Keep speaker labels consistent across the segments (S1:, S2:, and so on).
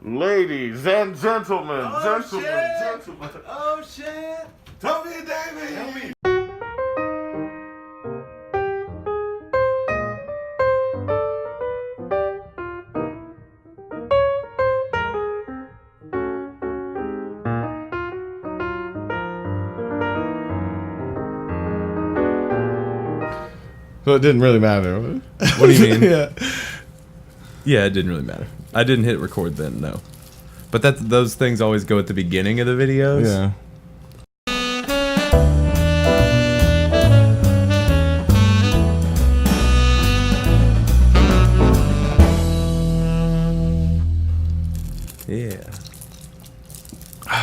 S1: Ladies and gentlemen, gentlemen.
S2: Oh shit!
S1: Toby and Davey. So it didn't really matter.
S2: What do you mean?
S1: Yeah,
S2: it didn't really matter. I didn't hit record then, no. But those things always go at the beginning of the videos.
S1: Yeah.
S2: Yeah.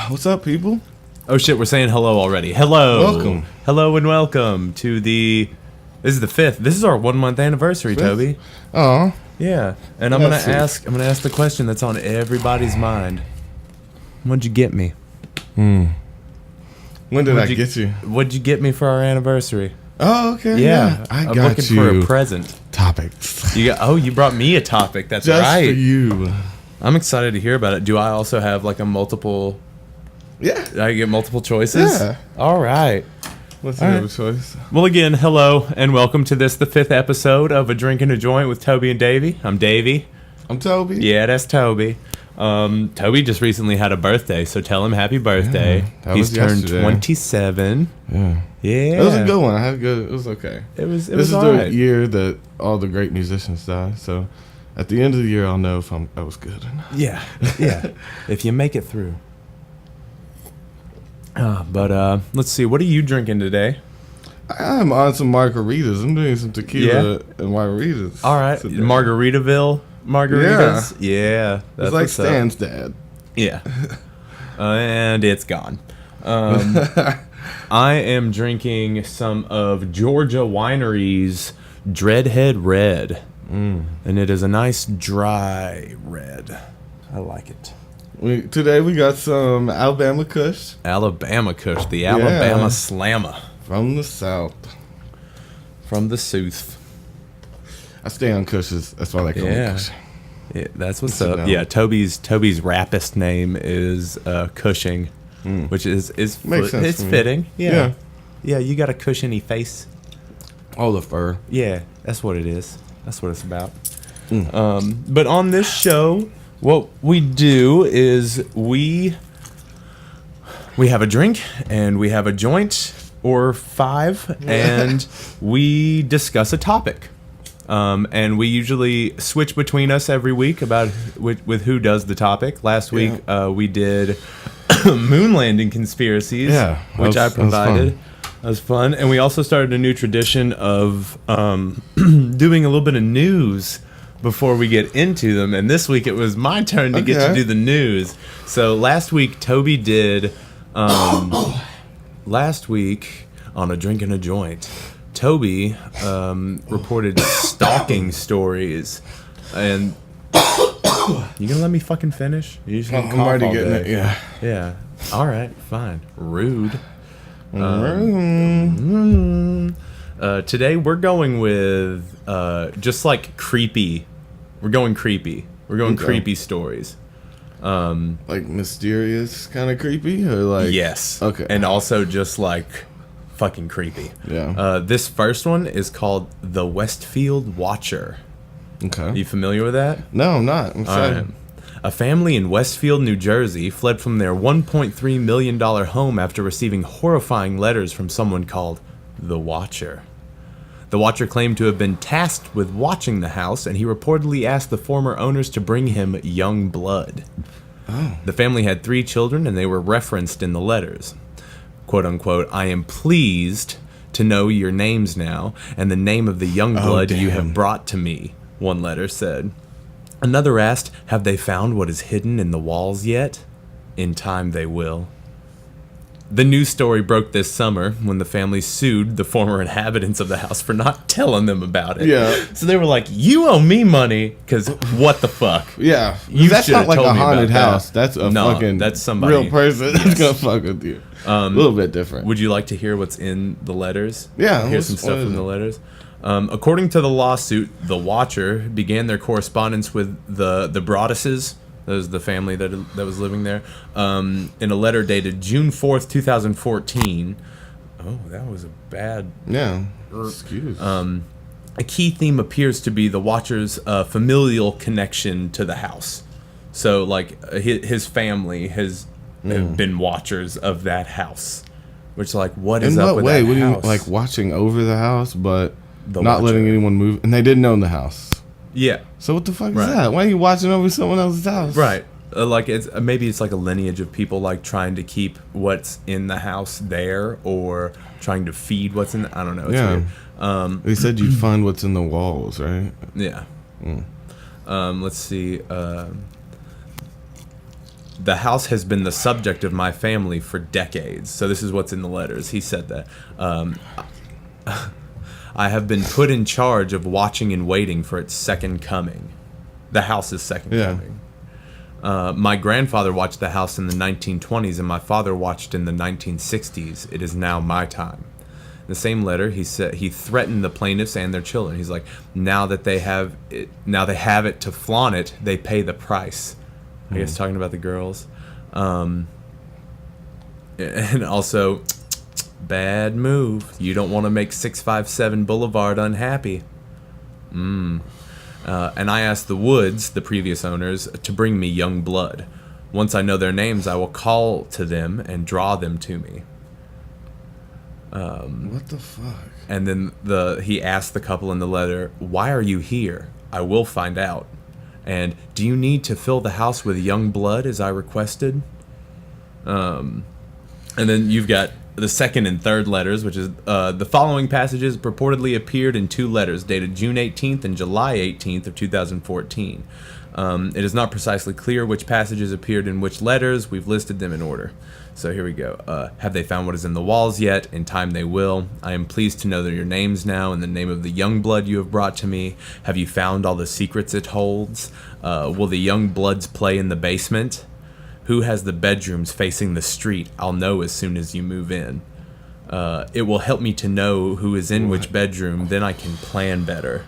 S1: What's up, people?
S2: Oh shit, we're saying hello already. Hello.
S1: Welcome.
S2: Hello and welcome to the... This is the 5th. This is our 1 month anniversary, 5th? Toby.
S1: Oh.
S2: Yeah. And I'm gonna ask the question that's on everybody's mind. What'd you get me?
S1: When did I get you?
S2: What'd you get me for our anniversary?
S1: Oh, okay.
S2: Yeah.
S1: I'm
S2: looking for a present.
S1: Topics.
S2: You brought me a topic. That's
S1: just
S2: right.
S1: For you.
S2: I'm excited to hear about it. Do I also have like a multiple?
S1: Yeah.
S2: Did I get multiple choices?
S1: Yeah.
S2: All right.
S1: What's the other choice?
S2: Well, again, hello and welcome to the 5th episode of A Drink and a Joint with Toby and Davey. I'm Davey.
S1: I'm Toby.
S2: Yeah, that's Toby. Toby just recently had a birthday, so tell him happy birthday.
S1: Yeah,
S2: He's turned 27.
S1: Yeah.
S2: Yeah.
S1: It was a good one. I had it was okay.
S2: This
S1: is the year that all the great musicians die, so at the end of the year I'll know if I was good or not.
S2: Yeah. Yeah. If you make it through. But let's see. What are you drinking today?
S1: I'm on some margaritas. I'm doing some tequila and margaritas.
S2: All right.
S1: today.
S2: Margaritaville margaritas? Yeah.
S1: It's like Stan's dad.
S2: Yeah. And it's gone. I am drinking some of Georgia Winery's Dreadhead Red. And it is a nice dry red. I like it.
S1: Today we got some Alabama Kush.
S2: Alabama Kush, the Alabama Slammer.
S1: From the South.
S2: From the South.
S1: I stay on Kushes. That's why they call me Kush.
S2: Yeah, that's what's up. Yeah, Toby's rappist name is Cushing, which is
S1: makes sense.
S2: It's fitting. Yeah. Yeah, you got a cushiony face.
S1: All the fur.
S2: Yeah, that's what it is. That's what it's about. But on this show, what we do is we have a drink and we have a joint or 5 and we discuss a topic. And we usually switch between us every week about with who does the topic. Last week we did moon landing conspiracies, which I provided. That was fun. And we also started a new tradition of doing a little bit of news before we get into them. And this week it was my turn to get to do the news. So last week Toby did last week on A Drink and a Joint, Toby reported stalking stories. And you gonna let me fucking finish? You just
S1: I'm already getting it.
S2: Yeah. All right. Fine. Rude. Today we're going with just like creepy. We're going creepy. We're going creepy stories.
S1: Like mysterious, kind of creepy, or like
S2: yes.
S1: Okay.
S2: And also just like fucking creepy.
S1: Yeah.
S2: This first one is called The Westfield Watcher.
S1: Okay.
S2: Are you familiar with that?
S1: No, I'm not. I'm excited.
S2: Right. A family in Westfield, New Jersey, fled from their $1.3 million home after receiving horrifying letters from someone called The Watcher. The Watcher claimed to have been tasked with watching the house, and he reportedly asked the former owners to bring him young blood.
S1: Oh.
S2: The family had 3 children, and they were referenced in the letters. Quote unquote, I am pleased to know your names now, and the name of the young blood you have brought to me, one letter said. Another asked, have they found what is hidden in the walls yet? In time they will. The news story broke this summer when the family sued the former inhabitants of the house for not telling them about it.
S1: Yeah.
S2: So they were like, you owe me money, because what the fuck?
S1: Yeah.
S2: You
S1: that's not like a haunted house. That's a fucking
S2: that's somebody,
S1: real person that's going to fuck with you. A little bit different.
S2: Would you like to hear what's in the letters?
S1: Yeah.
S2: Here's some stuff from the letters. According to the lawsuit, the Watcher began their correspondence with the Broadduses, That was the family that was living there. In a letter dated June 4th, 2014. Oh, that was a bad...
S1: Yeah. Excuse.
S2: A key theme appears to be the Watcher's familial connection to the house. So, like, his family has been Watchers of that house. Which, like, what is up with that house? In what way?
S1: What do you, like, watching over the house, but not
S2: Watcher.
S1: letting anyone move? And they didn't own the house.
S2: Yeah.
S1: So what the fuck is that? Why are you watching over someone else's house?
S2: Right. Like, it's maybe it's like a lineage of people, like, trying to keep what's in the house there, or trying to feed what's in I don't know. It's weird.
S1: They said you'd find what's in the walls, right?
S2: Yeah. Let's see. The house has been the subject of my family for decades. So this is what's in the letters. He said that. I have been put in charge of watching and waiting for its second coming. The house's second coming. My grandfather watched the house in the 1920s, and my father watched in the 1960s. It is now my time. In the same letter, he said he threatened the plaintiffs and their children. He's like, now they have it to flaunt it, they pay the price. I guess talking about the girls. And also, bad move. You don't want to make 657 Boulevard unhappy. And I asked the Woods, the previous owners, to bring me young blood. Once I know their names, I will call to them and draw them to me.
S1: What the fuck?
S2: And then he asked the couple in the letter, why are you here? I will find out. And do you need to fill the house with young blood as I requested? And then you've got the second and third letters, which is the following passages purportedly appeared in two letters dated June 18th and July 18th of 2014. It is not precisely clear which passages appeared in which letters. We've listed them in order. So here we go. Have they found what is in the walls yet? In time they will. I am pleased to know that your names now and the name of the young blood you have brought to me. Have you found all the secrets it holds? Will the young bloods play in the basement? Who has the bedrooms facing the street? I'll know as soon as you move in. It will help me to know who is in which bedroom. Then I can plan better.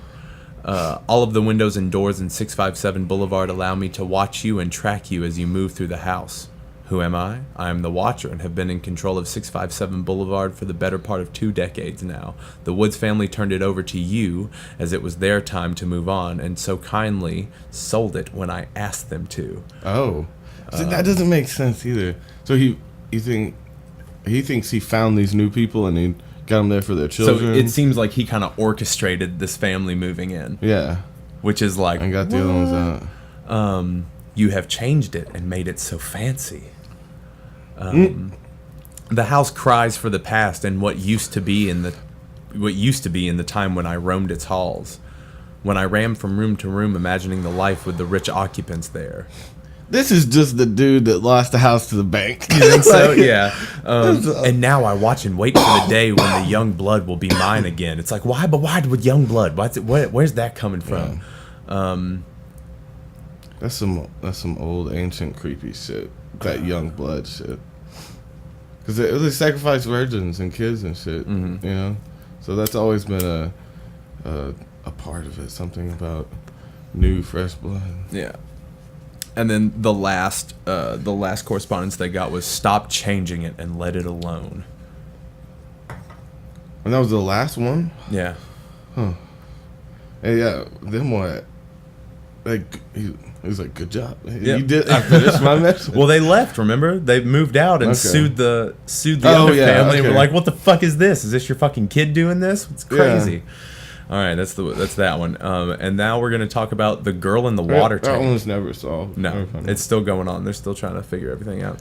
S2: All of the windows and doors in 657 Boulevard allow me to watch you and track you as you move through the house. Who am I? I am the Watcher and have been in control of 657 Boulevard for the better part of 2 decades now. The Woods family turned it over to you as it was their time to move on, and so kindly sold it when I asked them to.
S1: Oh. See, that doesn't make sense either. So he thinks he found these new people and he got them there for their children.
S2: So it seems like he kind of orchestrated this family moving in.
S1: Yeah.
S2: Which is like,
S1: and got the other ones out.
S2: You have changed it and made it so fancy. The house cries for the past and what used to be in the time when I roamed its halls, when I ran from room to room, imagining the life with the rich occupants there.
S1: This is just the dude that lost the house to the bank.
S2: You think so? Yeah. And now I watch and wait for the day when the young blood will be mine again. It's like, why? But why with young blood? Where's that coming from?
S1: Yeah. That's some old ancient creepy shit. That young blood shit. Because they sacrifice virgins and kids and shit. Mm-hmm. You know, so that's always been a part of it. Something about new, fresh blood.
S2: Yeah. And then the last correspondence they got was stop changing it and let it alone.
S1: And that was the last one?
S2: Yeah.
S1: Huh. And yeah, then what? Like he was like, good job.
S2: Yep.
S1: You did. I finished my message.
S2: Well, they left. Remember, they moved out and sued the other family. And were like, what the fuck is this? Is this your fucking kid doing this? It's crazy. Yeah. All right, that's that one. And now we're gonna talk about the girl in the water tank.
S1: That one was never solved.
S2: No, it's still going on. They're still trying to figure everything out.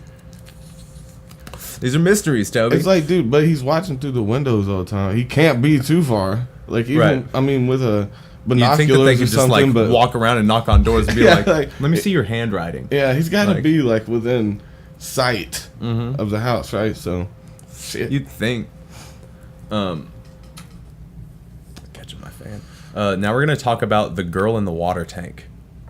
S2: These are mysteries, Toby.
S1: It's like, dude, but he's watching through the windows all the time. He can't be too far. Like even, right. I mean, with a binoculars,
S2: you think that they could just like
S1: but
S2: walk around and knock on doors and be like, "Let me see your handwriting."
S1: Yeah, he's got to be like within sight of the house, right? So, shit.
S2: You'd think. Catching my fan. Now we're gonna talk about the girl in the water tank.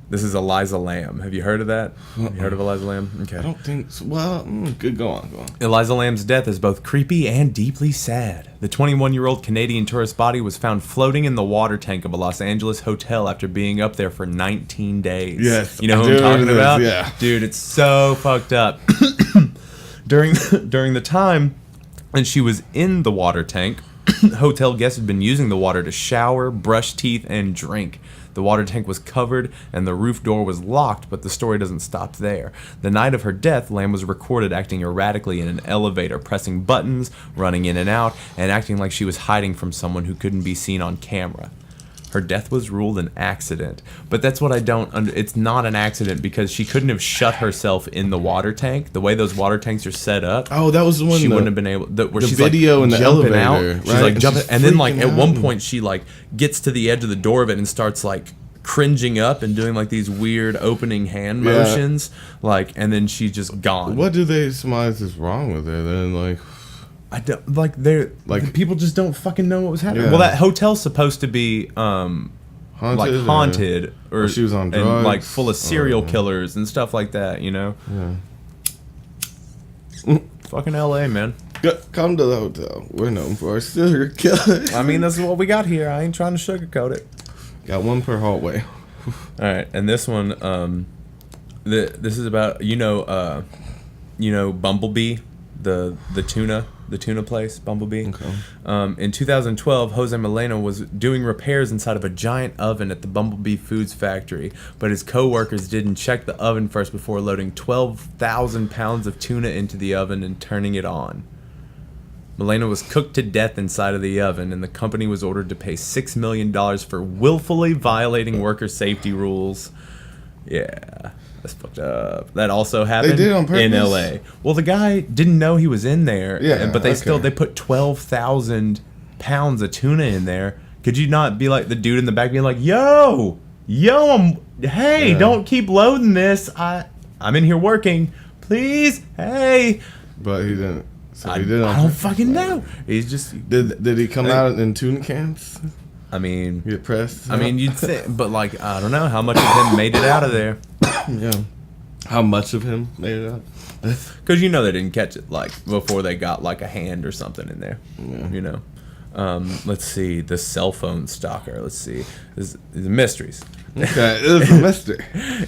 S2: This is Eliza Lamb. Have you heard of that? Have you heard of Eliza Lamb? Okay.
S1: I don't think so. Well, good. Go on.
S2: Eliza Lamb's death is both creepy and deeply sad. The 21-year-old Canadian tourist body was found floating in the water tank of a Los Angeles hotel after being up there for 19 days.
S1: Yes.
S2: You know who I'm talking about?
S1: Yeah.
S2: Dude, it's so fucked up. During the time and she was in the water tank, hotel guests had been using the water to shower, brush teeth, and drink. The water tank was covered and the roof door was locked, but the story doesn't stop there. The night of her death, Lamb was recorded acting erratically in an elevator, pressing buttons, running in and out, and acting like she was hiding from someone who couldn't be seen on camera. Her death was ruled an accident, but that's what I don't it's not an accident because she couldn't have shut herself in the water tank. The way those water tanks are set up.
S1: Oh, that was the one.
S2: She wouldn't have been able. Where
S1: the
S2: she's
S1: video
S2: like
S1: in the
S2: jumping
S1: elevator,
S2: out.
S1: right?
S2: She's like jumping, and then like at one
S1: out.
S2: point she like gets to the edge of the door of it and starts like cringing up and doing like these weird opening hand motions, like, and then she's just gone.
S1: What do they surmise is wrong with her then? Like,
S2: I don't like. They're like people just don't fucking know what was happening.
S1: Yeah.
S2: Well, that hotel's supposed to be haunted, or
S1: she was on drugs,
S2: and like full of serial killers and stuff like that. You know.
S1: Yeah.
S2: Fucking LA, man.
S1: Come to the hotel. We're known for our serial killers.
S2: I mean, this is what we got here. I ain't trying to sugarcoat it.
S1: Got one per hallway.
S2: All right, and this one, this is about Bumblebee, the tuna place, Bumblebee.
S1: Okay.
S2: In 2012, Jose Molina was doing repairs inside of a giant oven at the Bumblebee Foods factory, but his co-workers didn't check the oven first before loading 12,000 pounds of tuna into the oven and turning it on. Molina was cooked to death inside of the oven, and the company was ordered to pay $6 million for willfully violating worker safety rules. Yeah, that's fucked up. That also happened
S1: They did on purpose?
S2: in LA. Well, the guy didn't know he was in there,
S1: Yeah,
S2: but
S1: okay.
S2: they put 12,000 pounds of tuna in there. Could you not be like the dude in the back being like, hey, don't keep loading this. I'm in here working. Please, hey.
S1: But he didn't. So
S2: I
S1: he did.
S2: don't fucking know. He's just.
S1: Did he come out in tuna cans?
S2: I mean,
S1: Get pressed.
S2: I mean, you'd think, but like, I don't know how much of him made it out of there.
S1: Yeah. How much of him made it out?
S2: Because you know they didn't catch it like before they got like a hand or something in there.
S1: Yeah.
S2: You know. Let's see. The cell phone stalker. Let's see. This is mysteries.
S1: Okay, it was a mystery.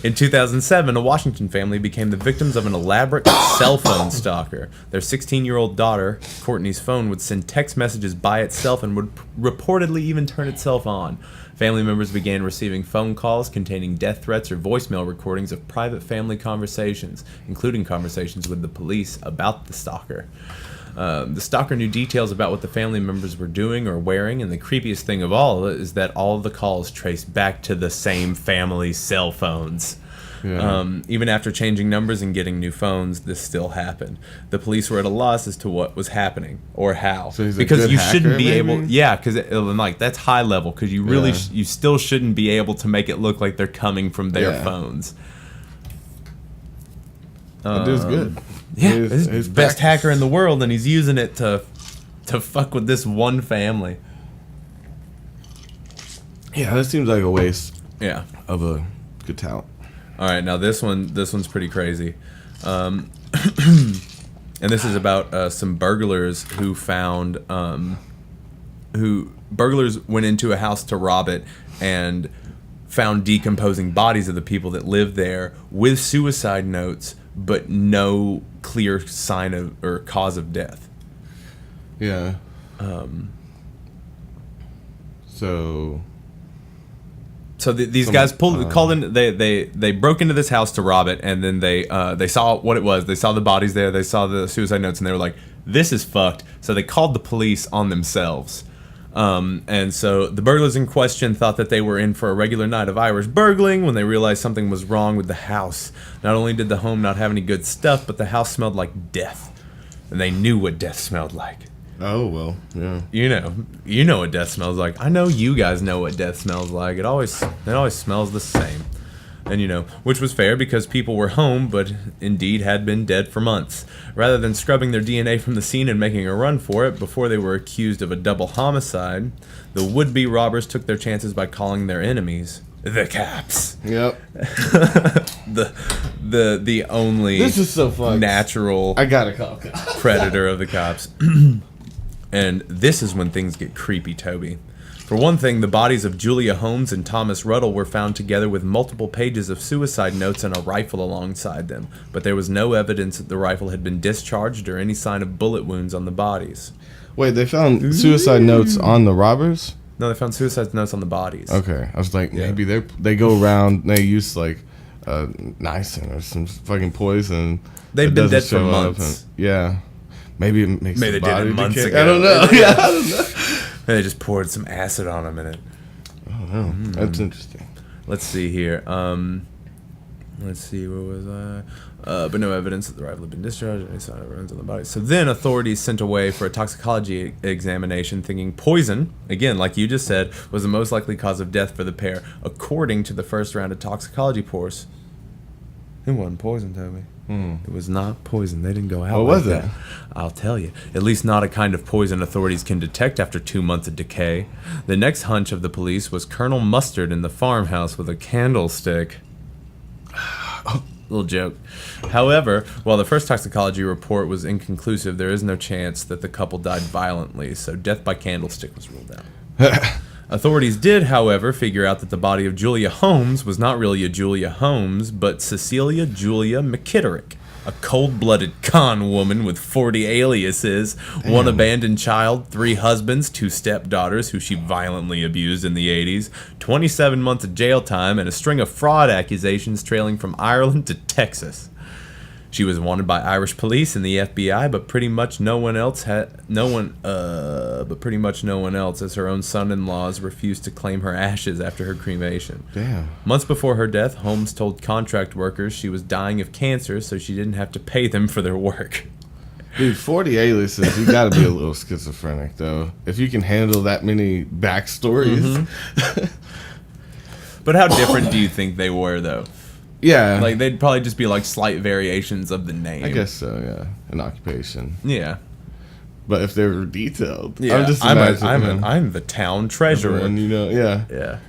S2: In 2007, a Washington family became the victims of an elaborate cell phone stalker. Their 16-year-old daughter, Courtney's phone, would send text messages by itself and would reportedly even turn itself on. Family members began receiving phone calls containing death threats or voicemail recordings of private family conversations, including conversations with the police about the stalker. The stalker knew details about what the family members were doing or wearing, and the creepiest thing of all is that all of the calls traced back to the same family's cell phones.
S1: Yeah.
S2: Even after changing numbers and getting new phones, this still happened. The police were at a loss as to what was happening or how.
S1: So he's a
S2: because
S1: good
S2: you
S1: hacker,
S2: shouldn't be
S1: maybe?
S2: able, yeah, because like that's high level. Because you really,
S1: Yeah.
S2: you still shouldn't be able to make it look like they're coming from their
S1: Yeah.
S2: phones.
S1: That dude's good.
S2: Yeah,
S1: His
S2: he's best
S1: practice.
S2: hacker in the world, and he's using it to fuck with this one family.
S1: Yeah, that seems like a waste
S2: Yeah.
S1: of a good talent.
S2: All right, now this one's pretty crazy, and this is about some burglars who found burglars went into a house to rob it and found decomposing bodies of the people that lived there with suicide notes, but no clear sign of or cause of death.
S1: Yeah. So
S2: These guys called in. They broke into this house to rob it, and then they saw what it was. They saw the bodies there. They saw the suicide notes, and they were like, "This is fucked." So they called the police on themselves. And so the burglars in question thought that they were in for a regular night of Irish burgling when they realized something was wrong with the house. Not only did the home not have any good stuff, but the house smelled like death, and they knew what death smelled like.
S1: Oh well, yeah.
S2: You know what death smells like. I know you guys know what death smells like. It always smells the same. And which was fair because people were home, but indeed had been dead for months. Rather than scrubbing their DNA from the scene and making a run for it before they were accused of a double homicide, the would-be robbers took their chances by calling their enemies the cops.
S1: Yep.
S2: the only
S1: This is so fun.
S2: natural
S1: I gotta call cops.
S2: predator of the cops. And this is when things get creepy, Toby. For one thing, the bodies of Julia Holmes and Thomas Ruddle were found together with multiple pages of suicide notes and a rifle alongside them, but there was no evidence that the rifle had been discharged or any sign of bullet wounds on the bodies.
S1: Wait, they found suicide notes on the robbers?
S2: No, they found suicide notes on the bodies.
S1: Okay, I was like, maybe they go around, they use like niacin or some fucking poison.
S2: They've been dead for
S1: show up
S2: months.
S1: Yeah. Maybe it makes
S2: Maybe
S1: the
S2: they did
S1: body
S2: it months
S1: decay.
S2: ago.
S1: I don't know. Yeah, I don't know.
S2: And they just poured some acid on them in it.
S1: Oh, no. That's interesting.
S2: Let's see here. Let's see, where was I? But no evidence that the rifle had been discharged or any sign of runs on the body. So then authorities sent away for a toxicology examination, thinking poison, again, like you just said, was the most likely cause of death for the pair. According to the first round of toxicology reports, it wasn't poison, Toby. It was not poison. They didn't go out.
S1: What
S2: like
S1: was it?
S2: that. I'll tell you. At least not a kind of poison authorities can detect after 2 months of decay. The next hunch of the police was Colonel Mustard in the farmhouse with a candlestick. Little joke. However, while the first toxicology report was inconclusive, there is no chance that the couple died violently, so death by candlestick was ruled out. Authorities did, however, figure out that the body of Julia Holmes was not really a Julia Holmes, but Cecilia Julia McKitterick, a cold-blooded con woman with 40 aliases, one abandoned child, 3 husbands, 2 stepdaughters who she violently abused in the 80s, 27 months of jail time, and a string of fraud accusations trailing from Ireland to Texas. She was wanted by Irish police and the FBI, but pretty much no one else, as her own son-in-laws refused to claim her ashes after her cremation.
S1: Damn.
S2: Months before her death, Holmes told contract workers she was dying of cancer, so she didn't have to pay them for their work.
S1: Dude, 40 aliases, you gotta be a little schizophrenic, though. If you can handle that many backstories.
S2: But how different do you think they were, though?
S1: Yeah.
S2: Like, they'd probably just be like slight variations of the name.
S1: I guess so, yeah. An occupation.
S2: Yeah.
S1: But if they were detailed,
S2: Yeah.
S1: I'm just imagining.
S2: I'm the town treasurer.
S1: And, you know, yeah.
S2: Yeah.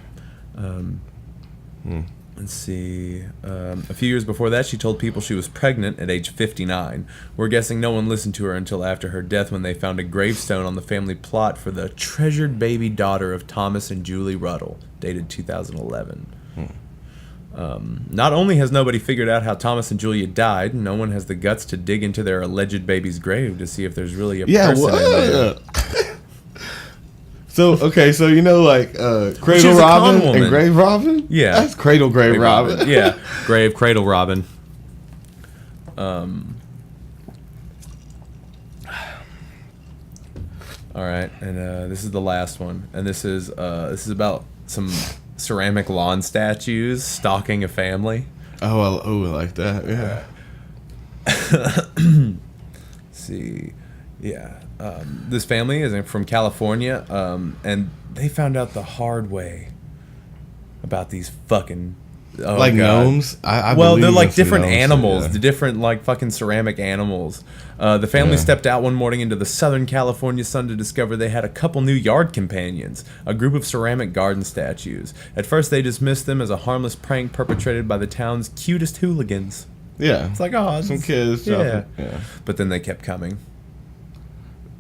S2: Let's see. A few years before that, she told people she was pregnant at age 59. We're guessing no one listened to her until after her death, when they found a gravestone on the family plot for the treasured baby daughter of Thomas and Julie Ruddle, dated 2011. Not only has nobody figured out how Thomas and Julia died, no one has the guts to dig into their alleged baby's grave to see if there's really a person in there.
S1: So you know, like Cradle Robin and Grave Robin?
S2: Yeah.
S1: That's Cradle Grave Robin.
S2: Yeah. Grave Cradle Robin. All right, and this is the last one, and this is about some ceramic lawn statues stalking a family.
S1: Oh, I like that. Yeah.
S2: Let's see, yeah, this family is from California, and they found out the hard way about these fucking
S1: gnomes. I
S2: well,
S1: believe
S2: they're like
S1: that's
S2: different
S1: gnomes,
S2: animals,
S1: yeah.
S2: the different like fucking ceramic animals. The family stepped out one morning into the Southern California sun to discover they had a couple new yard companions, a group of ceramic garden statues. At first, they dismissed them as a harmless prank perpetrated by the town's cutest hooligans.
S1: Yeah.
S2: It's like, oh,
S1: some kids.
S2: Yeah.
S1: Yeah.
S2: But then they kept coming.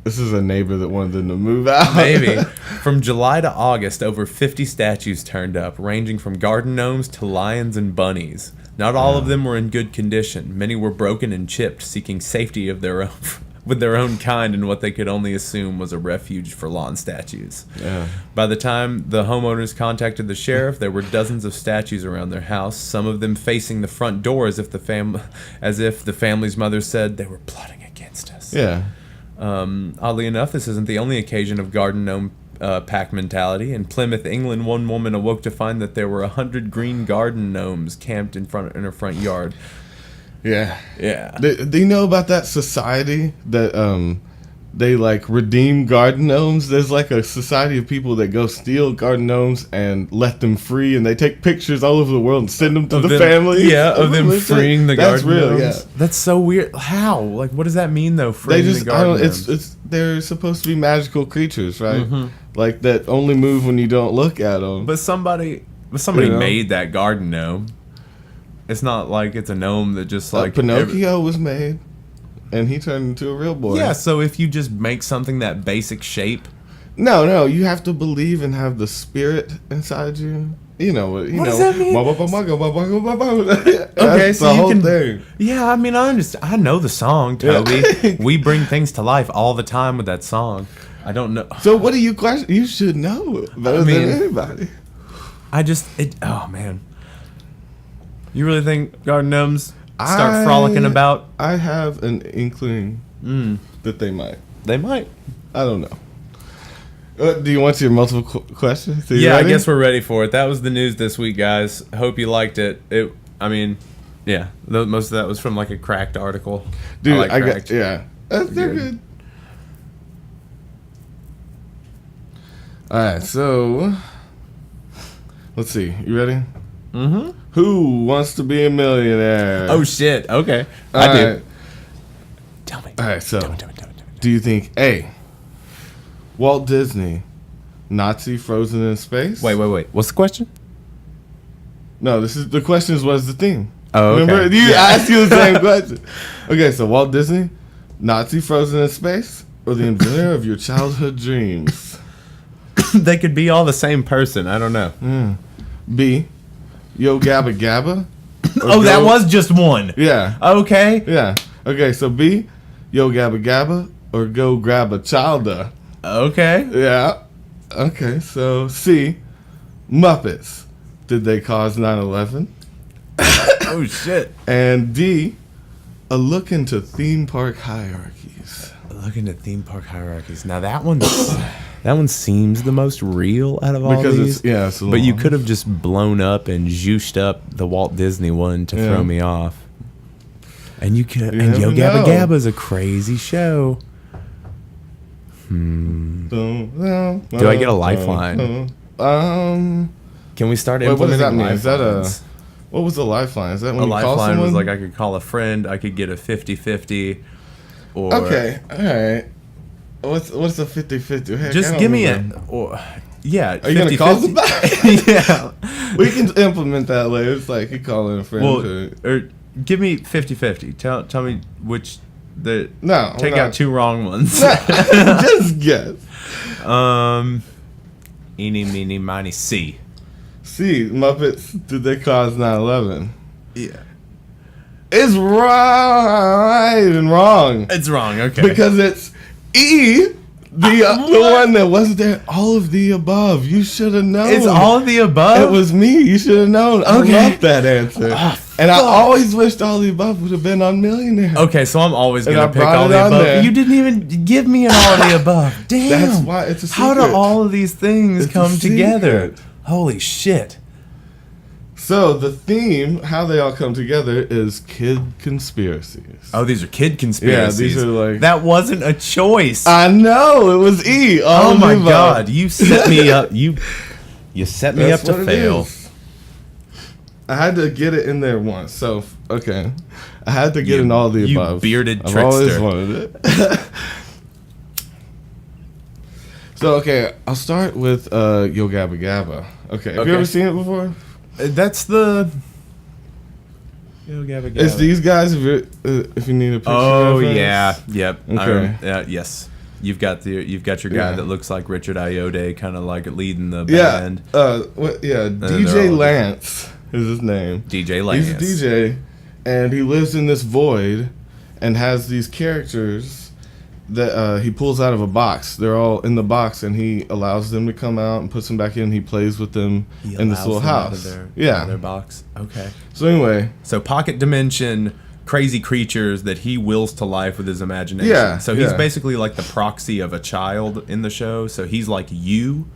S1: This is a neighbor that wanted them to move out.
S2: Maybe. From July to August, over 50 statues turned up, ranging from garden gnomes to lions and bunnies. Not all of them were in good condition. Many were broken and chipped, seeking safety of their own, with their own kind in what they could only assume was a refuge for lawn statues.
S1: Yeah.
S2: By the time the homeowners contacted the sheriff, there were dozens of statues around their house, some of them facing the front door as if the family's mother said they were plotting against us.
S1: Yeah.
S2: Oddly enough, this isn't the only occasion of garden gnome pack mentality. In Plymouth, England, one woman awoke to find that there were 100 green garden gnomes camped in her front yard.
S1: Yeah.
S2: Yeah.
S1: Do you know about that society that they like redeem garden gnomes? There's like a society of people that go steal garden gnomes and let them free, and they take pictures all over the world and send them to the family.
S2: Yeah, of them freeing the garden gnomes.
S1: Yeah.
S2: That's so weird. How? Like, what does that mean though? Freeing the garden gnomes?
S1: They're supposed to be magical creatures, right? Mm-hmm. Like that only move when you don't look at them.
S2: But somebody somebody
S1: You know?
S2: made that garden gnome. It's not like it's a gnome that just like
S1: Pinocchio was made, and he turned into a real boy.
S2: Yeah, so if you just make something that basic shape.
S1: No, you have to believe and have the spirit inside you. You know what?
S2: What does that mean?
S1: Okay,
S2: so you can.
S1: thing.
S2: Yeah, I mean, I understand. I know the song, Toby. We bring things to life all the time with that song. I don't know.
S1: So what do you question? You should know better than anybody.
S2: Oh man. You really think garden gnomes start frolicking about?
S1: I have an inkling that they might.
S2: They might.
S1: I don't know. Do you want your multiple questions?
S2: Yeah, ready? I guess we're ready for it. That was the news this week, guys. Hope you liked it. Yeah, most of that was from like a Cracked article.
S1: Dude,
S2: I like Cracked.
S1: Yeah, they're good. All right, so let's see. You ready?
S2: Mm-hmm.
S1: Who wants to be a millionaire?
S2: Oh shit. Okay,
S1: All
S2: I do.
S1: right.
S2: Tell me.
S1: All right, so
S2: Tell me.
S1: do you think A, Walt Disney, Nazi frozen in space?
S2: Wait. What's the question?
S1: No, the question is what's the theme?
S2: Oh, okay.
S1: Remember, I asked you the same question. Okay, so Walt Disney, Nazi frozen in space, or the inventor of your childhood dreams?
S2: They could be all the same person. I don't know.
S1: B, Yo Gabba Gabba.
S2: Oh, that was just one.
S1: Yeah.
S2: Okay.
S1: Yeah. Okay, so B, Yo Gabba Gabba, or Go Grab a Childa.
S2: Okay.
S1: Yeah. Okay, so C, Muppets. Did they cause 9/11?
S2: Oh shit.
S1: And D, a look into theme park hierarchies.
S2: Look into theme park hierarchies. Now that one seems the most real out of all
S1: Because
S2: these.
S1: it's
S2: but you could have just blown up and juiced up the Walt Disney one to throw me off. And you could. And Yo Gabba Gabba is a crazy show. Do I get a lifeline? Can we start implementing
S1: what does that mean?
S2: lifelines?
S1: Is that what was the lifeline? Is that when
S2: A
S1: you call
S2: lifeline
S1: someone?
S2: was like I could call a friend, I could get a 50-50, or
S1: Okay, all right. What's a 50-50? Heck,
S2: just give me a yeah.
S1: Are you gonna call them back?
S2: Yeah,
S1: We can implement that later. It's like you call in a friend.
S2: well, or give me 50-50. Tell me which
S1: No,
S2: take out two wrong ones.
S1: Just guess.
S2: Eeny, meeny, miny, C.
S1: See, Muppets, did they cause 9/11?
S2: Yeah.
S1: It's right and wrong.
S2: It's wrong, okay.
S1: Because it's E, the one that wasn't there. All of the above. You should have known.
S2: It's all of the above?
S1: It was me. You should have known.
S2: Okay.
S1: I love that answer. And I always wished all the above would have been on Millionaire.
S2: Okay, so I'm always going
S1: And
S2: to
S1: I
S2: pick
S1: brought
S2: all
S1: it
S2: the
S1: on
S2: above.
S1: there.
S2: You didn't even give me an all of the above. Damn.
S1: That's why it's a secret.
S2: How do all of these things
S1: It's a
S2: come together?
S1: secret.
S2: Holy shit.
S1: So the theme, how they all come together, is kid conspiracies.
S2: Oh, these are kid conspiracies.
S1: Yeah, these are like...
S2: That wasn't a choice.
S1: I know, it was E.
S2: Oh my god, you set me up. You set me
S1: That's
S2: up to
S1: what it
S2: fail.
S1: is. I had to get it in there once, so okay. I had to get in all the
S2: you
S1: above.
S2: bearded
S1: I've always
S2: trickster.
S1: wanted it. So okay, I'll start with Yo Gabba Gabba. Okay, have you ever seen it before?
S2: That's the. Yo, Gabba Gabba.
S1: It's these guys. If you need a picture.
S2: Oh
S1: reference.
S2: yeah, yep.
S1: Okay.
S2: Yes, you've got your guy that looks like Richard Ayoade, kind of like leading the
S1: Yeah.
S2: band.
S1: DJ Lance is his name.
S2: DJ Lance.
S1: He's a DJ, and he lives in this void, and has these characters that he pulls out of a box. They're all in the box, and he allows them to come out and puts them back in. He plays with them in this little house.
S2: Out of their box. Okay.
S1: So anyway,
S2: so pocket dimension, crazy creatures that he wills to life with his imagination.
S1: Yeah.
S2: So he's basically like the proxy of a child in the show. So he's like you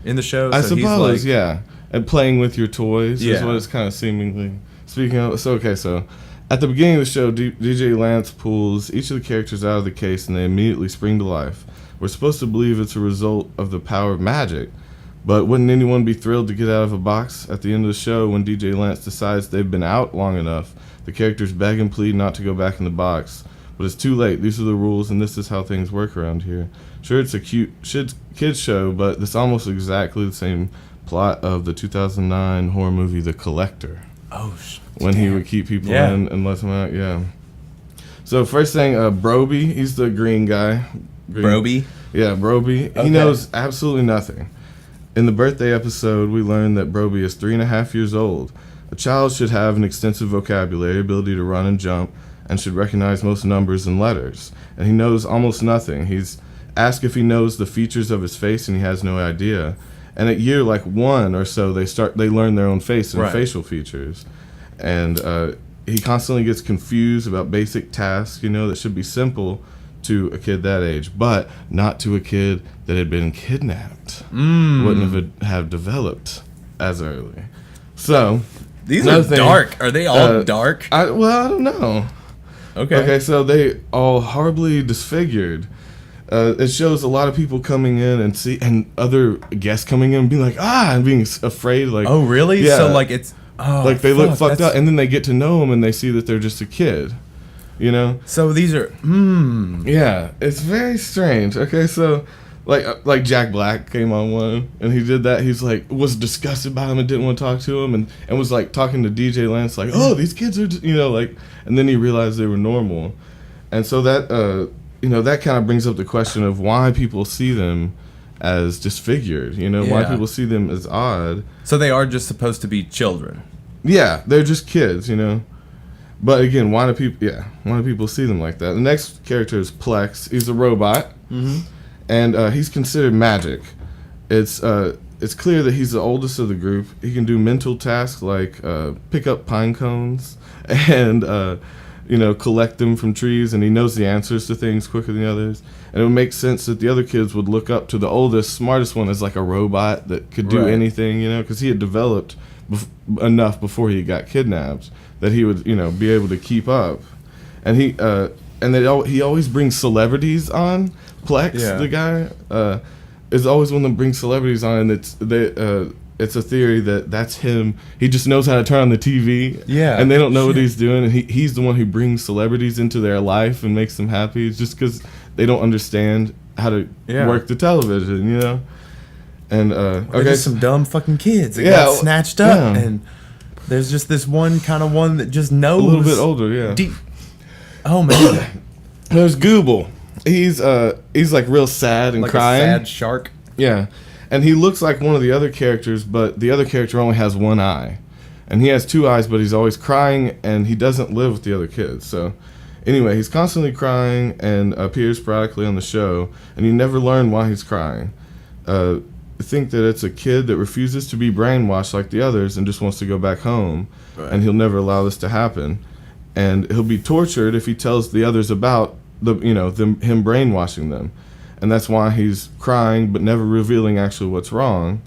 S2: in the show.
S1: I
S2: so
S1: suppose,
S2: he's like,
S1: yeah. And playing with your toys is
S2: Yeah.
S1: what it's kind of seemingly. Speaking of, so at the beginning of the show, DJ Lance pulls each of the characters out of the case, and they immediately spring to life. We're supposed to believe it's a result of the power of magic, but wouldn't anyone be thrilled to get out of a box? At the end of the show, when DJ Lance decides they've been out long enough, the characters beg and plead not to go back in the box. But it's too late. These are the rules, and this is how things work around here. Sure, it's a cute kids show, but it's almost exactly the same plot of the 2009 horror movie The Collector.
S2: Oh,
S1: when he would keep people in and let them out. Yeah. So first thing, Broby, he's the green guy.
S2: Broby?
S1: Yeah, Broby.
S2: Okay.
S1: He knows absolutely nothing. In the birthday episode, we learned that Broby is 3.5 years old. A child should have an extensive vocabulary, ability to run and jump, and should recognize most numbers and letters. And he knows almost nothing. He's asked if he knows the features of his face, and he has no idea. And at year 1 or so, they learn their own face and facial features. And he constantly gets confused about basic tasks, that should be simple to a kid that age, but not to a kid that had been kidnapped. Wouldn't have developed as early. So
S2: these are dark. Are they all dark?
S1: I don't know. Okay, so they all horribly disfigured. It shows a lot of people coming in and other guests coming in and being like, and being afraid.
S2: Oh, really?
S1: Yeah.
S2: So it's
S1: they look fucked up, and then they get to know them and they see that they're just a kid.
S2: So these are
S1: Yeah, it's very strange. Okay, so like Jack Black came on one and he did that. He's was disgusted by him and didn't want to talk to him and was talking to DJ Lance these kids are and then he realized they were normal. And so that that kind of brings up the question of why people see them as disfigured, why people see them as odd.
S2: So they are just supposed to be children.
S1: Yeah, they're just kids, But again, why do people see them like that? The next character is Plex. He's a robot, and he's considered magic. It's clear that he's the oldest of the group. He can do mental tasks like pick up pine cones and collect them from trees, and he knows the answers to things quicker than the others. And it would make sense that the other kids would look up to the oldest, smartest one as a robot that could do anything, because he had developed enough before he got kidnapped that he would, be able to keep up. And he always brings celebrities on. Plex, the guy, is always one that brings celebrities on, and it's a theory that's him. He just knows how to turn on the TV. Yeah. And they don't know what he's doing, and he's the one who brings celebrities into their life and makes them happy. It's just because they don't understand how to work the television, And
S2: just some dumb fucking kids that got snatched up, and there's just this one that just knows
S1: a little bit older,
S2: deep. Oh man,
S1: there's Gooble. He's real sad and crying.
S2: A sad shark.
S1: Yeah, and he looks like one of the other characters, but the other character only has one eye, and he has two eyes, but he's always crying, and he doesn't live with the other kids. So anyway, he's constantly crying and appears sporadically on the show, and you never learn why he's crying. Think that it's a kid that refuses to be brainwashed like the others and just wants to go back home, and he'll never allow this to happen. And he'll be tortured if he tells the others about him brainwashing them, and that's why he's crying but never revealing actually what's wrong.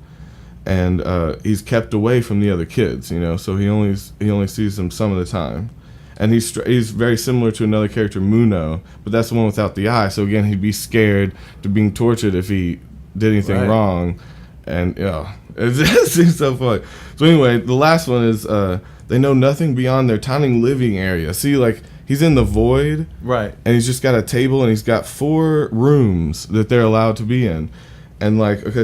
S1: And he's kept away from the other kids, so he only sees them some of the time. And he's very similar to another character, Muno, but that's the one without the eye. So again, he'd be scared to being tortured if he did anything wrong. And it seems so funny. So anyway, the last one is they know nothing beyond their tiny living area. See, he's in the void,
S2: right?
S1: And he's just got a table and he's got 4 rooms that they're allowed to be in. And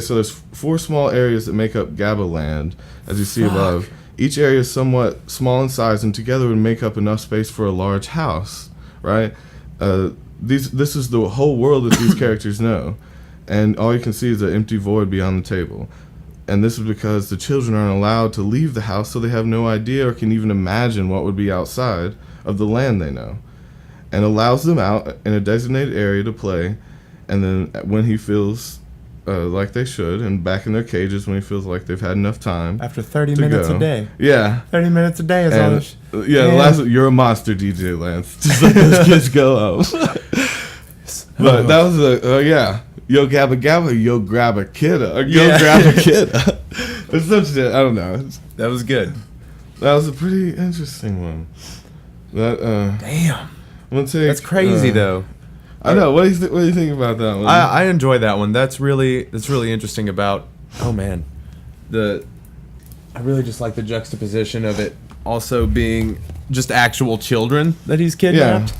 S1: so there's 4 small areas that make up Gabba Land, as you see above. Each area is somewhat small in size, and together would make up enough space for a large house, right? This is the whole world that these characters know. And all you can see is an empty void beyond the table. And this is because the children aren't allowed to leave the house, so they have no idea or can even imagine what would be outside of the land they know. And allows them out in a designated area to play, and then when he feels like they should, and back in their cages when he feels like they've had enough time.
S2: After 30 minutes a day.
S1: Yeah.
S2: 30 minutes a day is all.
S1: The last one, you're a monster, DJ Lance. Just let those kids go home. But that was Yo Gabba Gabba, yo grab a kid, or yo grab a kid. It's such a, I don't know.
S2: That was good.
S1: That was a pretty interesting one.
S2: Damn.
S1: That's
S2: crazy though.
S1: I know. What do you think about that one?
S2: I enjoy that one. That's really interesting about. Oh man, I really just like the juxtaposition of it also being just actual children that he's kidnapped.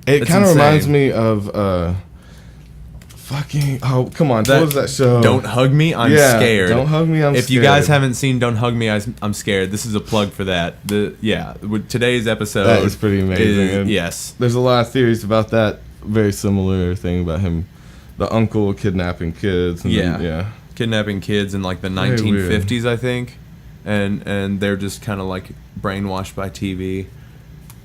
S1: Yeah. It kind of reminds me of Fucking come on! What was that show?
S2: Don't Hug Me, I'm Scared.
S1: Don't Hug Me, I'm Scared.
S2: If you guys haven't seen Don't Hug Me, I'm Scared, this is a plug for that. With today's episode,
S1: that is pretty amazing.
S2: Yes,
S1: there's a lot of theories about that. Very similar thing about him, the uncle kidnapping kids. And then,
S2: kidnapping kids in like the 1950s, I think, and they're just kind of like brainwashed by TV.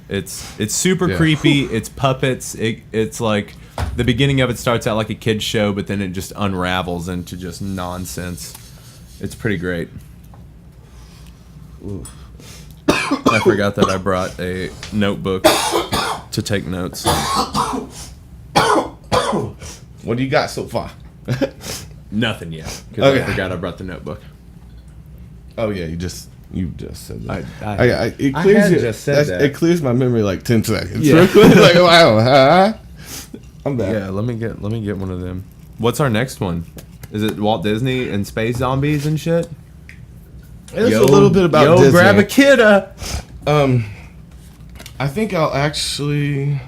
S2: It's super creepy. It's puppets. It's like the beginning of it starts out like a kid's show, but then it just unravels into just nonsense. It's pretty great. Oof. I forgot that I brought a notebook to take notes.
S1: What do you got so far?
S2: Nothing yet, because I forgot I brought the notebook.
S1: Oh yeah, you just said that.
S2: It clears
S1: It clears my memory like 10 seconds.
S2: Yeah.
S1: Real quick, like wow, I'm back.
S2: Yeah, let me get one of them. What's our next one? Is it Walt Disney and space zombies and shit?
S1: It's a little bit about Disney.
S2: Grab a kidda.
S1: I think I'll actually.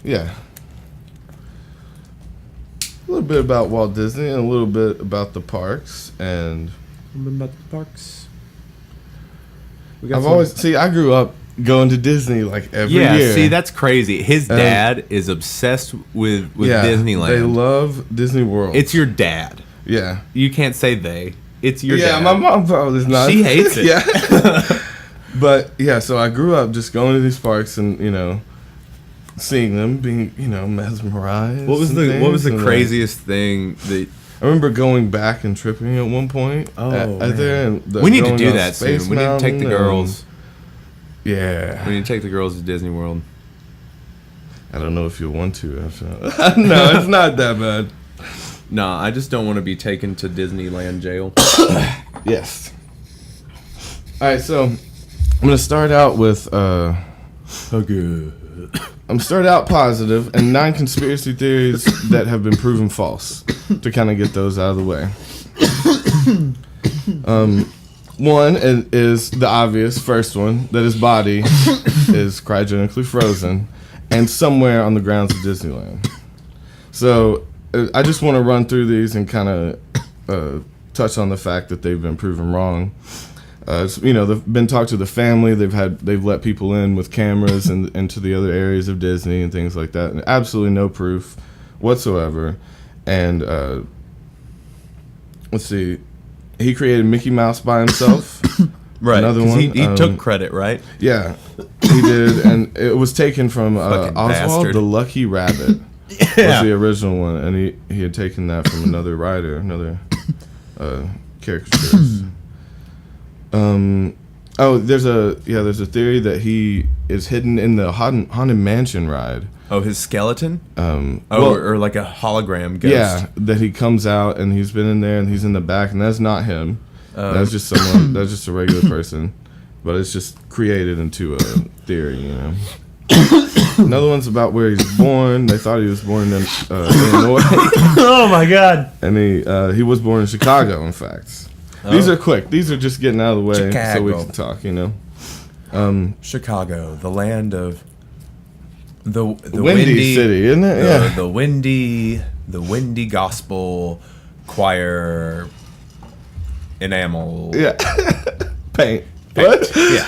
S1: Yeah. A little bit about Walt Disney and a little bit about the parks and.
S2: A little bit about the parks.
S1: I grew up going to Disney like every year.
S2: Yeah, see, that's crazy. His dad is obsessed with Disneyland.
S1: They love Disney World.
S2: It's your dad.
S1: Yeah.
S2: You can't say they. It's your dad.
S1: Yeah, my mom probably is not.
S2: She hates it.
S1: Yeah. But, yeah, so I grew up just going to these parks and, seeing them, being, mesmerized.
S2: What was the craziest thing that...
S1: I remember going back and tripping at one point.
S2: We need to do that soon. We need to take the girls.
S1: Yeah.
S2: We need to take the girls to Disney World.
S1: I don't know if you'll want to. No, it's not that bad.
S2: No, I just don't want to be taken to Disneyland jail.
S1: Yes. All right, so I'm going to start out with... I'm starting out positive and 9 conspiracy theories that have been proven false to kind of get those out of the way. One is the obvious first one, that his body is cryogenically frozen and somewhere on the grounds of Disneyland. So I just want to run through these and kind of touch on the fact that they've been proven wrong. They've been talked to the family. They've let people in with cameras and into the other areas of Disney and things like that. And absolutely no proof whatsoever. And let's see, he created Mickey Mouse by himself.
S2: Right.
S1: Another one.
S2: He took credit, right?
S1: Yeah, he did, and it was taken from Oswald
S2: bastard.
S1: the Lucky Rabbit. Was the original one, and he had taken that from another writer, another caricaturist. There's a theory that he is hidden in the Haunted Mansion ride.
S2: Oh, his skeleton? Or like a hologram ghost.
S1: Yeah, that he comes out and he's been in there and he's in the back, and that's not him. That's just someone. That's just a regular person, but it's just created into a theory, Another one's about where he's born. They thought he was born in Illinois.
S2: Oh my God!
S1: And he was born in Chicago, in fact. These are quick. These are just getting out of the way so we can talk,
S2: Chicago, the land of the
S1: windy city, isn't it?
S2: The windy gospel choir enamel.
S1: Yeah. Paint. What? Yeah.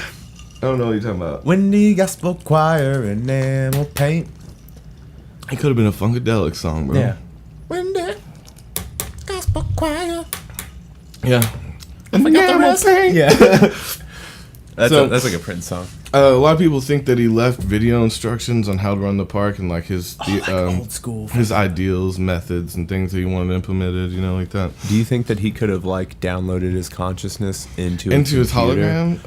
S1: I don't know what you're talking about.
S2: Windy gospel choir enamel paint.
S1: It could have been a Funkadelic song, bro.
S2: Yeah. Windy gospel choir.
S1: Yeah.
S2: Enamel paint. Yeah. That's like a Prince song.
S1: A lot of people think that he left video instructions on how to run the park and like his
S2: old school,
S1: his ideals, methods, and things that he wanted implemented, like that.
S2: Do you think that he could have like downloaded his consciousness into
S1: his hologram?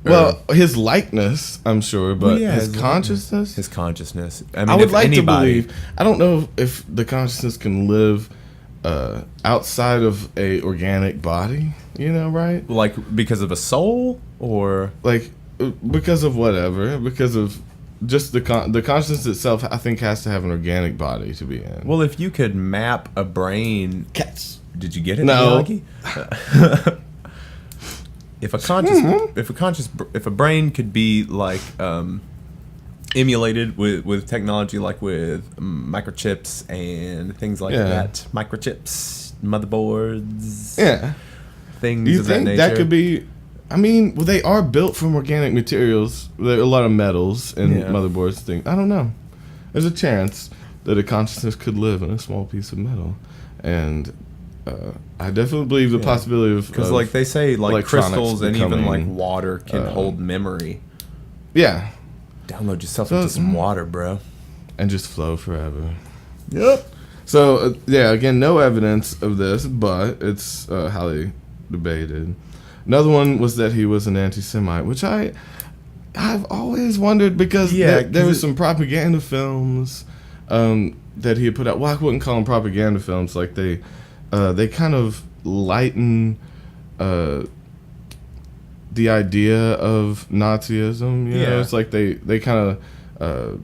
S1: Well, his likeness, I'm sure, but his consciousness?
S2: His consciousness. I mean,
S1: I would like to believe. I don't know if the consciousness can live outside of a organic body, right?
S2: Like because of a soul, or
S1: like because of whatever, because of just the consciousness itself. I think has to have an organic body to be in.
S2: Well, if you could map a brain,
S1: cats.
S2: Did you get it?
S1: No.
S2: If a brain could be like emulated with technology like with microchips and things like that. Microchips, motherboards.
S1: Yeah.
S2: Things
S1: Do you
S2: of that
S1: think
S2: nature.
S1: that could be... I mean, well, they are built from organic materials. There are a lot of metals and motherboards. Things. I don't know. There's a chance that a consciousness could live in a small piece of metal. And I definitely believe the possibility of...
S2: Because, like, they say, like, crystals and even, like,
S1: becoming,
S2: water can hold memory.
S1: Yeah.
S2: Download yourself into some water, bro.
S1: And just flow forever.
S2: Yep.
S1: So, again, no evidence of this, but it's highly debated. Another one was that he was an anti-Semite, which I've always wondered because there was some propaganda films that he had put out. Well, I wouldn't call them propaganda films. Like they kind of lighten the idea of Nazism. You know, it's like they kind of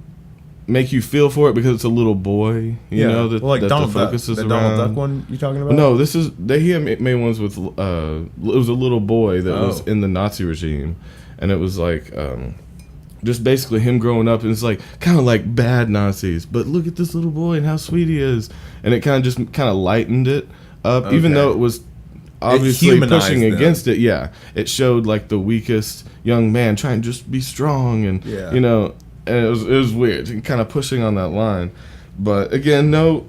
S1: make you feel for it because it's a little boy. You know, that Donald the focus is around.
S2: Donald Duck one you talking about?
S1: No, this is he had made ones with it was a little boy that was in the Nazi regime, and it was like just basically him growing up, and it's like kind of like bad Nazis, but look at this little boy and how sweet he is, and it kind of lightened it up, even though it was obviously pushing against it. Yeah, it showed like the weakest young man trying to just be strong, and you know. And it was weird, kind of pushing on that line. But again, no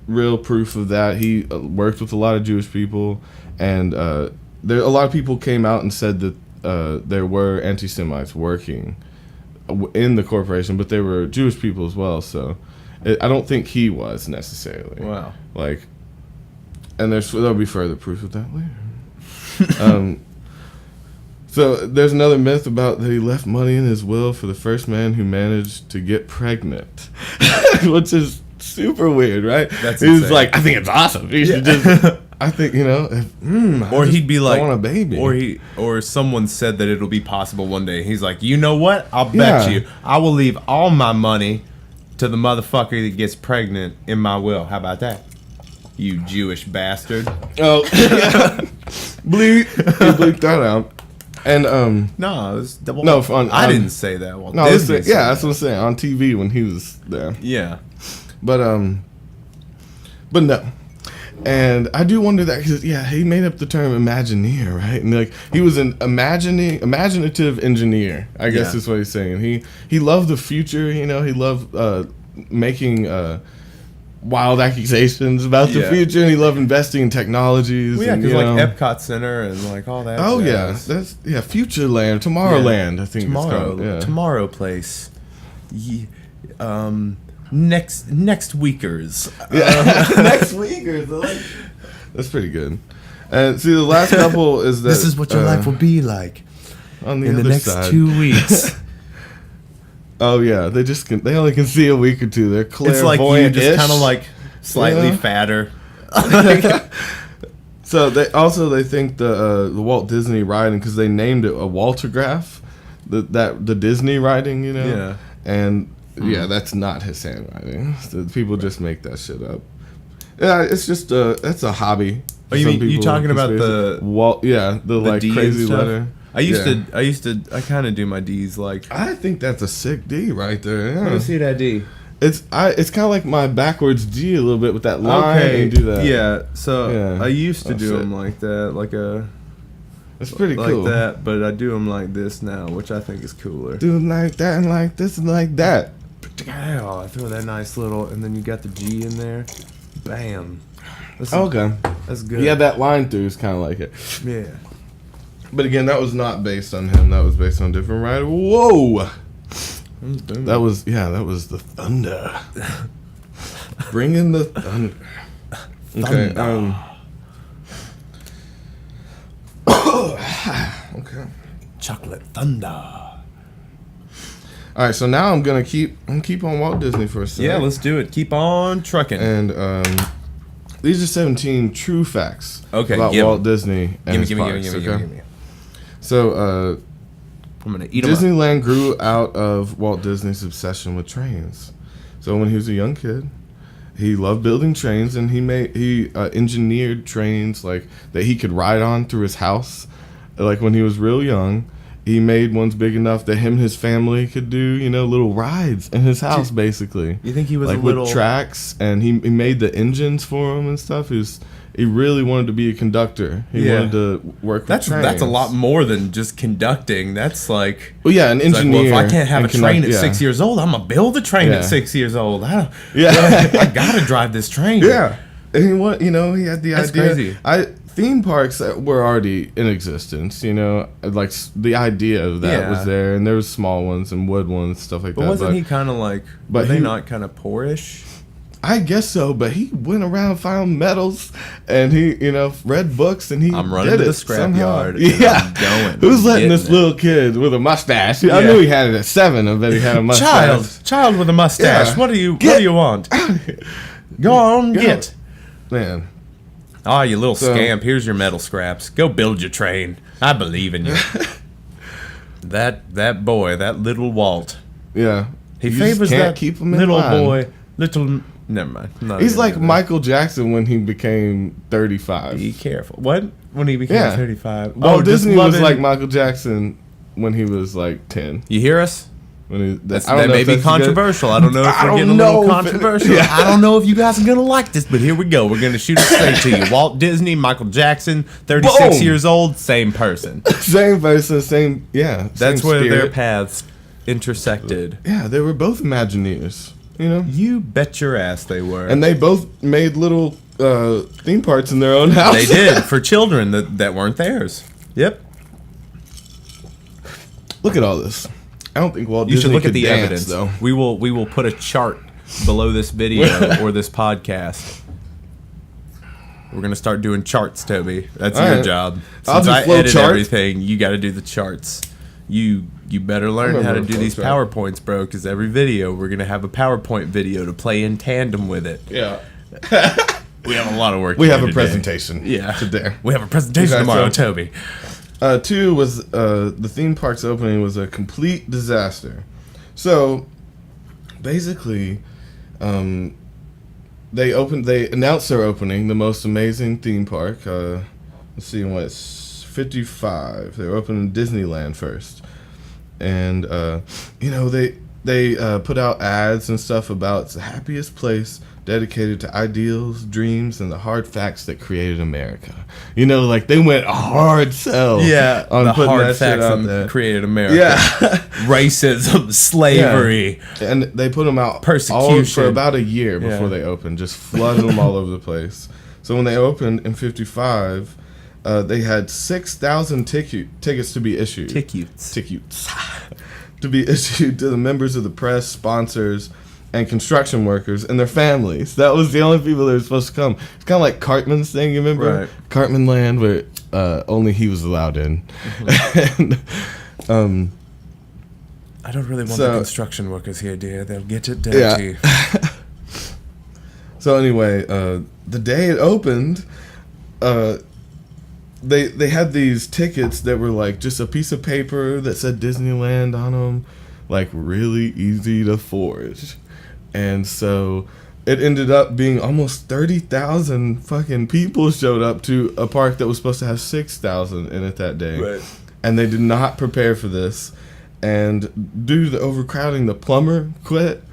S1: real proof of that. He worked with a lot of Jewish people, and a lot of people came out and said that there were anti-Semites working in the corporation, but there were Jewish people as well. So I don't think he was necessarily.
S2: Wow.
S1: Like, and there'll be further proof of that later. So there's another myth about that he left money in his will for the first man who managed to get pregnant, which is super weird, right?
S2: That's
S1: He's
S2: insane.
S1: like, I think it's awesome. You should just, I think, you know,
S2: or he'd be like,
S1: I want a baby.
S2: Or someone said that it'll be possible one day. He's like, you know what? I'll bet you I will leave all my money to the motherfucker that gets pregnant in my will. How about that? You Jewish bastard.
S1: Oh, yeah. Bleep that out. And
S2: no, it was double.
S1: No,
S2: I didn't say that. Well,
S1: no,
S2: Disney said
S1: that's what I'm saying on TV when he was there.
S2: Yeah,
S1: but no, and I do wonder that because he made up the term Imagineer, right? And like he was an imaginative engineer, I guess is what he's saying. He loved the future, you know. He loved making wild accusations about the future, and he loved investing in technologies.
S2: Well, because like Epcot Center and like all that.
S1: Oh jazz. That's Futureland, Tomorrowland. I think it's called. Yeah.
S2: Tomorrow Place. Next weekers.
S1: Next weekers. That's pretty good. And see, the last couple is that
S2: this is what your life will be like
S1: on
S2: in the
S1: other
S2: next
S1: side.
S2: 2 weeks.
S1: Oh yeah, they only can see a week or two. They're clairvoyant.
S2: It's like you just kind of like slightly fatter.
S1: So they think the Walt Disney writing, because they named it a Waltograph, the Disney writing, you know.
S2: Yeah.
S1: And that's not his handwriting. So people just make that shit up. Yeah, it's just that's a hobby.
S2: Oh, you talking about the
S1: Walt? Yeah, the like
S2: D
S1: crazy letter.
S2: I kind of do my D's like.
S1: I think that's a sick D right there. Yeah.
S2: Let me see that D.
S1: It's kind of like my backwards G a little bit with that line. Okay, and do that.
S2: Yeah. So I used to do them like that, like a.
S1: That's pretty cool.
S2: Like that, but I do them like this now, which I think is cooler.
S1: Do them like that and like this and like that.
S2: Oh, I throw that nice little, and then you got the G in there. Bam.
S1: Okay.
S2: That's good.
S1: Yeah, that line through is kind of like it.
S2: Yeah.
S1: But again, that was not based on him. That was based on a different writer. Whoa! That was the thunder. Bring in the thunder. Okay. Okay.
S2: Chocolate thunder.
S1: All right, so now I'm gonna keep on Walt Disney for a second.
S2: Yeah, let's do it. Keep on trucking.
S1: And these are 17 true facts about Walt Disney and his parks. Give me. So,
S2: I'm gonna eat them
S1: Disneyland grew out of Walt Disney's obsession with trains. So when he was a young kid, he loved building trains, and he engineered trains like that he could ride on through his house, like when he was real young. He made ones big enough that him and his family could do, little rides in his house, basically.
S2: You think he was
S1: like
S2: a little...
S1: with tracks, and he made the engines for him and stuff. He really wanted to be a conductor. He wanted to work with trains.
S2: That's a lot more than just conducting. That's like...
S1: Well, yeah, an engineer.
S2: Like, well, if I can't have a train at 6 years old, I'm going to build a train at 6 years old. I got to drive this train.
S1: Yeah. And he had the
S2: That's
S1: idea.
S2: Crazy.
S1: Theme parks that were already in existence, like the idea of that was there, and there was small ones and wood ones, stuff like that.
S2: But wasn't he kind of like, were they not kind of poorish?
S1: I guess so, but he went around, found medals, and he, read books, and
S2: I'm running to the scrapyard.
S1: Yeah.
S2: I'm going.
S1: Who's letting this little kid with a mustache? I knew he had it at 7. I bet he had a mustache.
S2: Child with a mustache.
S1: Yeah.
S2: What do you want? Go on, get.
S1: Man.
S2: Oh, you little scamp. Here's your metal scraps. Go build your train. I believe in you. that boy, that little Walt.
S1: Yeah.
S2: He favors that
S1: keep him in
S2: little
S1: line.
S2: boy. Never mind.
S1: He's like Michael Jackson when he became 35.
S2: Be careful. What? When he became 35?
S1: Walt Disney was like Michael Jackson when he was like 10.
S2: You hear us?
S1: That
S2: may be controversial. I don't know if we're getting a little controversial. I don't know if you guys are going to like this, but here we go. We're going to shoot it straight to you. Walt Disney, Michael Jackson, 36 years old, same person.
S1: Same person, same,
S2: That's where their paths intersected.
S1: Yeah, they were both Imagineers,
S2: You bet your ass they were.
S1: And they both made little theme parks in their own house.
S2: They did, for children that weren't theirs. Yep.
S1: Look at all this. I don't think Walt Disney
S2: You should look
S1: could
S2: at the
S1: dance,
S2: evidence.
S1: though.
S2: We will put a chart below this video or this podcast. We're gonna start doing charts, Toby. That's
S1: all
S2: your
S1: right.
S2: job.
S1: I'll
S2: Since
S1: do
S2: I
S1: flow
S2: edit
S1: chart.
S2: everything, you got to do the charts. You better learn how to do these PowerPoints, bro. Because every video we're gonna have a PowerPoint video to play in tandem with it.
S1: Yeah.
S2: We have a lot of work.
S1: We have a
S2: today.
S1: presentation.
S2: Yeah.
S1: Today.
S2: We have a presentation
S1: Okay,
S2: tomorrow,
S1: so-
S2: Toby.
S1: 2 was the theme park's opening was a complete disaster. So basically, they announced their opening, the most amazing theme park. Let's see, it's 55. They were opening Disneyland first, and they put out ads and stuff about it's the happiest place dedicated to ideals, dreams, and the hard facts that created America. Like they went hard sell.
S2: Yeah,
S1: on
S2: the
S1: putting
S2: hard
S1: that shit
S2: facts
S1: out
S2: that
S1: there.
S2: created America.
S1: Yeah.
S2: Racism, slavery.
S1: Yeah. And they put them out
S2: Persecution.
S1: for about a year before they opened, just flooded them all over the place. So when they opened in 55, they had 6,000 tickets to be issued.
S2: Tickets.
S1: To be issued to the members of the press, sponsors, and construction workers and their families. That was the only people that were supposed to come. It's kind of like Cartman's thing, you remember?
S2: Right.
S1: Cartman Land, where only he was allowed in. And,
S2: I don't really want the construction workers here, dear. They'll get it dirty.
S1: Yeah. So anyway, the day it opened, they had these tickets that were like just a piece of paper that said Disneyland on them, like really easy to forge. And so it ended up being almost 30,000 fucking people showed up to a park that was supposed to have 6,000 in it that day.
S2: Right.
S1: And they did not prepare for this. And due to the overcrowding, the plumber quit.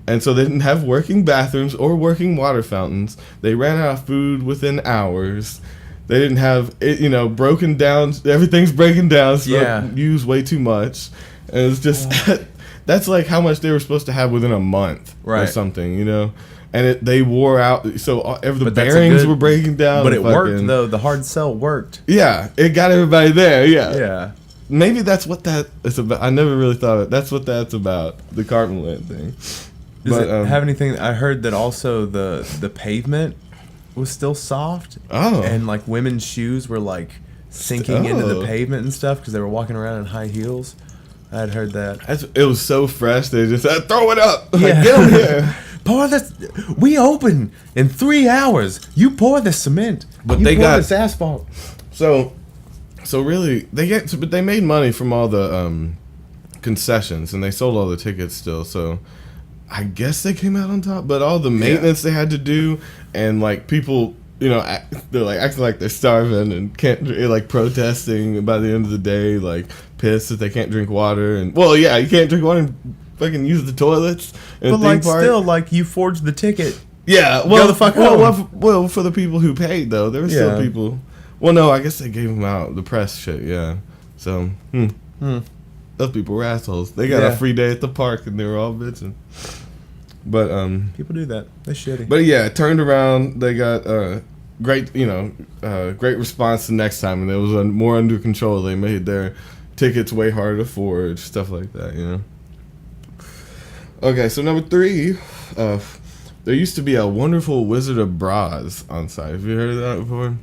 S1: And so they didn't have working bathrooms or working water fountains. They ran out of food within hours. They didn't have it, broken down. Everything's breaking down. So use way too much. And it's just... That's like how much they were supposed to have within a month or something, And they wore out, so the bearings were breaking down.
S2: But it worked, though. The hard sell worked.
S1: Yeah, it got everybody there,
S2: Yeah.
S1: Maybe that's what that is about. I never really thought of it. That's what that's about, the Cartman Land thing.
S2: Does it have anything? I heard that also the pavement was still soft.
S1: Oh.
S2: And, like, women's shoes were, like, sinking into the pavement and stuff because they were walking around in high heels. I'd heard that.
S1: It was so fresh. They just said, throw it up. Like, get them here.
S2: Pour this. We open in 3 hours. You pour the cement.
S1: But
S2: you
S1: they
S2: pour
S1: got
S2: this asphalt.
S1: So really, but they made money from all the concessions, and they sold all the tickets still. So I guess they came out on top. But all the maintenance they had to do, and like people, they're like acting like they're starving and can't like protesting by the end of the day, like pissed that they can't drink water. And you can't drink water and fucking use the toilets.
S2: But like still, like you forged the ticket.
S1: Yeah,
S2: well, the fuck
S1: well, for the people who paid though, there were still people. Well, no, I guess they gave them out the press shit. Yeah, so those people were assholes. They got a free day at the park and they were all bitching. But
S2: people do that. They're shitty.
S1: But yeah, it turned around. They got great response the next time, and it was more under control. They made their tickets way harder to forge, stuff like that. Okay, so number 3, there used to be a wonderful Wizard of Braz on site. Have you heard of that before?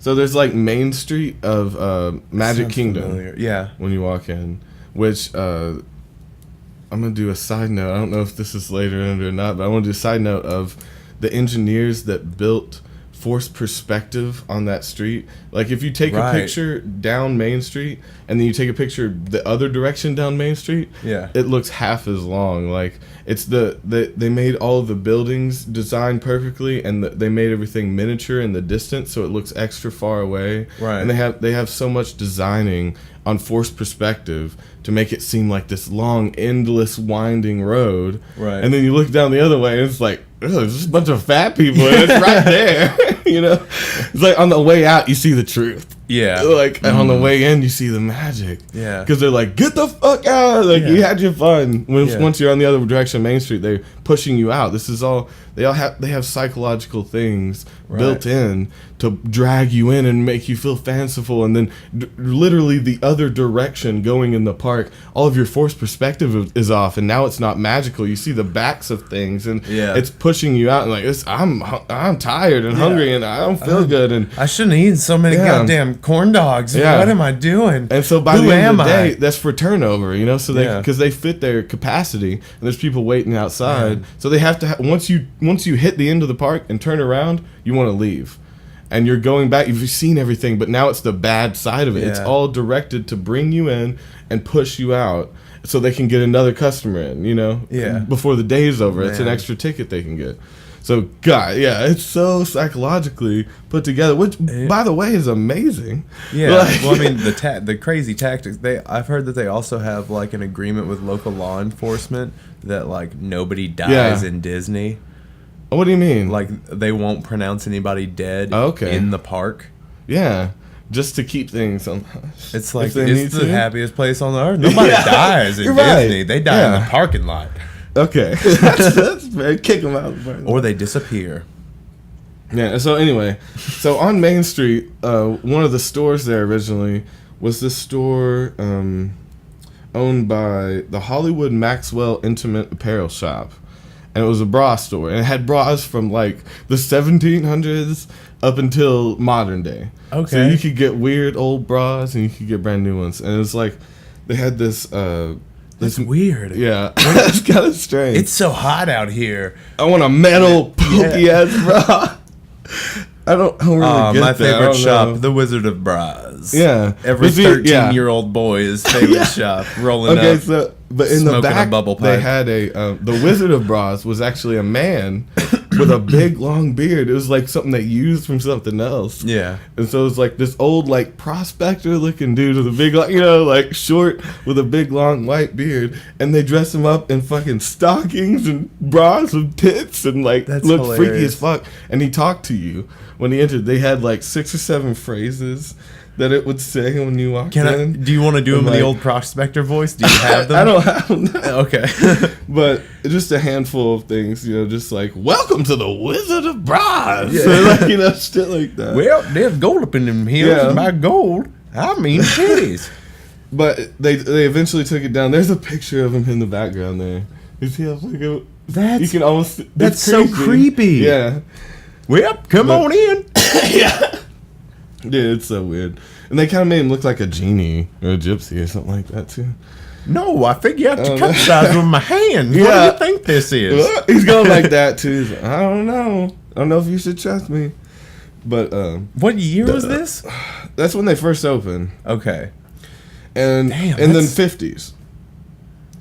S1: So there's like Main Street of Magic Kingdom.
S2: Familiar. Yeah.
S1: When you walk in, which I'm going to do a side note. I don't know if this is later in it or not, but I want to do a side note of the engineers that built forced perspective on that street. Like if you take a picture down Main Street and then you take a picture the other direction down Main Street, it looks half as long. Like it's they made all of the buildings designed perfectly, and they made everything miniature in the distance, so it looks extra far away.
S2: Right.
S1: And they have so much designing on forced perspective to make it seem like this long, endless, winding road.
S2: Right.
S1: And then you look down the other way, and it's like, there's just a bunch of fat people, and it's right there. It's like on the way out, you see the truth.
S2: Yeah.
S1: Like, and on the way in, you see the magic.
S2: Yeah.
S1: Because they're like, get the fuck out. Like, you had your fun. Once you're on the other direction of Main Street, they're pushing you out. This is all, they have psychological things built in to drag you in and make you feel fanciful. And then literally the other direction going in the park, all of your forced perspective is off. And now it's not magical. You see the backs of things, and it's pushing you out. And like, I'm tired and hungry, and I don't feel good. And
S2: I shouldn't have eaten so many goddamn corn dogs.
S1: Yeah.
S2: What am I doing?
S1: And so by the end of the day, that's for turnover, so because they fit their capacity, and there's people waiting outside, so they have to once you hit the end of the park and turn around, you want to leave, and you're going back. You've seen everything, but now it's the bad side of it. It's all directed to bring you in and push you out, so they can get another customer in, before the day is over. It's an extra ticket they can get. So, God, it's so psychologically put together, which, by the way, is amazing.
S2: Yeah, well, I mean, the crazy tactics. I've heard that they also have, like, an agreement with local law enforcement that, like, nobody dies in Disney.
S1: What do you mean?
S2: Like, they won't pronounce anybody dead in the park.
S1: Yeah, just to keep things on.
S2: It's like, it's the happiest place on the earth. Nobody dies in Disney. They die in the parking lot.
S1: Okay, that's fair. Kick them out.
S2: Or they disappear.
S1: Yeah. So anyway, on Main Street, one of the stores there originally was this store owned by the Hollywood Maxwell Intimate Apparel Shop, and it was a bra store, and it had bras from like the 1700s up until modern day. Okay. So you could get weird old bras, and you could get brand new ones, and it was like they had this.
S2: That's weird.
S1: Yeah, it's kind of strange.
S2: It's so hot out here.
S1: I want a metal pokey ass bra. I don't really get
S2: my
S1: that.
S2: favorite shop, the Wizard of Braz.
S1: Yeah,
S2: every 13-year-old boy's favorite shop. Rolling up.
S1: But in the back,
S2: bubble pipe.
S1: They had the Wizard of Braz was actually a man with a big long beard. It was like something they used from something else.
S2: Yeah.
S1: And so it was like this old like prospector looking dude with a big like short with a big long white beard, and they dress him up in fucking stockings and bras with tits and like looked freaky as fuck. And he talked to you when he entered. They had like 6 or 7 phrases that it would say when you walked in.
S2: Do you want to do them in the old prospector voice? Do you have them?
S1: I don't have them.
S2: Okay.
S1: But just a handful of things, just like, welcome to the Wizard of Braz. Yeah. So shit like that.
S2: Well, there's gold up in them hills. And by gold, I mean titties.
S1: But they eventually took it down. There's a picture of him in the background there. You see how you can almost...
S2: That's so creepy.
S1: Yeah.
S2: Well, come on in.
S1: Yeah. Dude, it's so weird. And they kind of made him look like a genie or a gypsy or something like that, too.
S2: No, I figure out to cut size with my hands. Yeah. What do you think this is?
S1: He's going like that, too. He's like, I don't know. I don't know if you should trust me. But,
S2: what year was this?
S1: That's when they first opened.
S2: Okay.
S1: And in the 50s.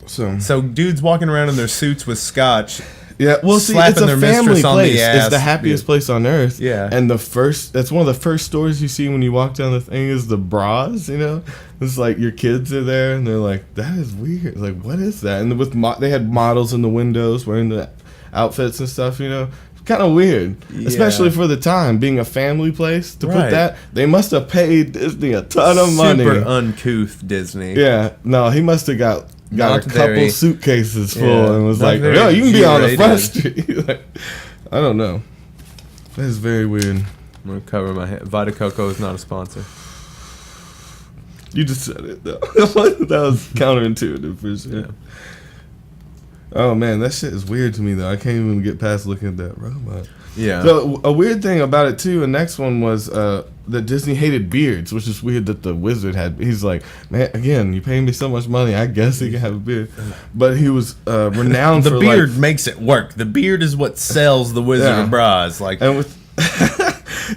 S2: So dudes walking around in their suits with scotch
S1: Yeah, well, see, it's
S2: slapping
S1: a
S2: their
S1: family
S2: mistress on
S1: place.
S2: the ass.
S1: It's the happiest place on earth.
S2: Yeah.
S1: And that's one of the first stores you see when you walk down the thing is the bras, you know? It's like your kids are there and they're like, that is weird. Like, what is that? And they had models in the windows wearing the outfits and stuff, you know? Kind of weird.
S2: Yeah.
S1: Especially for the time, being a family place. To
S2: Right.
S1: put that, they must have paid Disney a ton of money.
S2: Super uncouth Disney.
S1: Yeah. No, he must have got
S2: Not
S1: a couple
S2: very-
S1: suitcases full
S2: Yeah,
S1: and was
S2: not
S1: like,
S2: very
S1: "Yo, you can be on the front
S2: G-rated."
S1: street." Like, I don't know. That is very weird.
S2: I'm gonna cover my head. Vita Coco is not a sponsor.
S1: You just said it though. That was counterintuitive for sure.
S2: Yeah.
S1: Oh man, that shit is weird to me though. I can't even get past looking at that robot.
S2: Yeah.
S1: So a weird thing about it too, the next one was that Disney hated beards, which is weird that the wizard had. He's like, man, again, you paying me so much money, I guess he can have a beard. But he was renowned
S2: the
S1: for
S2: beard
S1: like,
S2: makes it work. The beard is what sells the Wizard
S1: Yeah.
S2: of Bras. Like,
S1: and with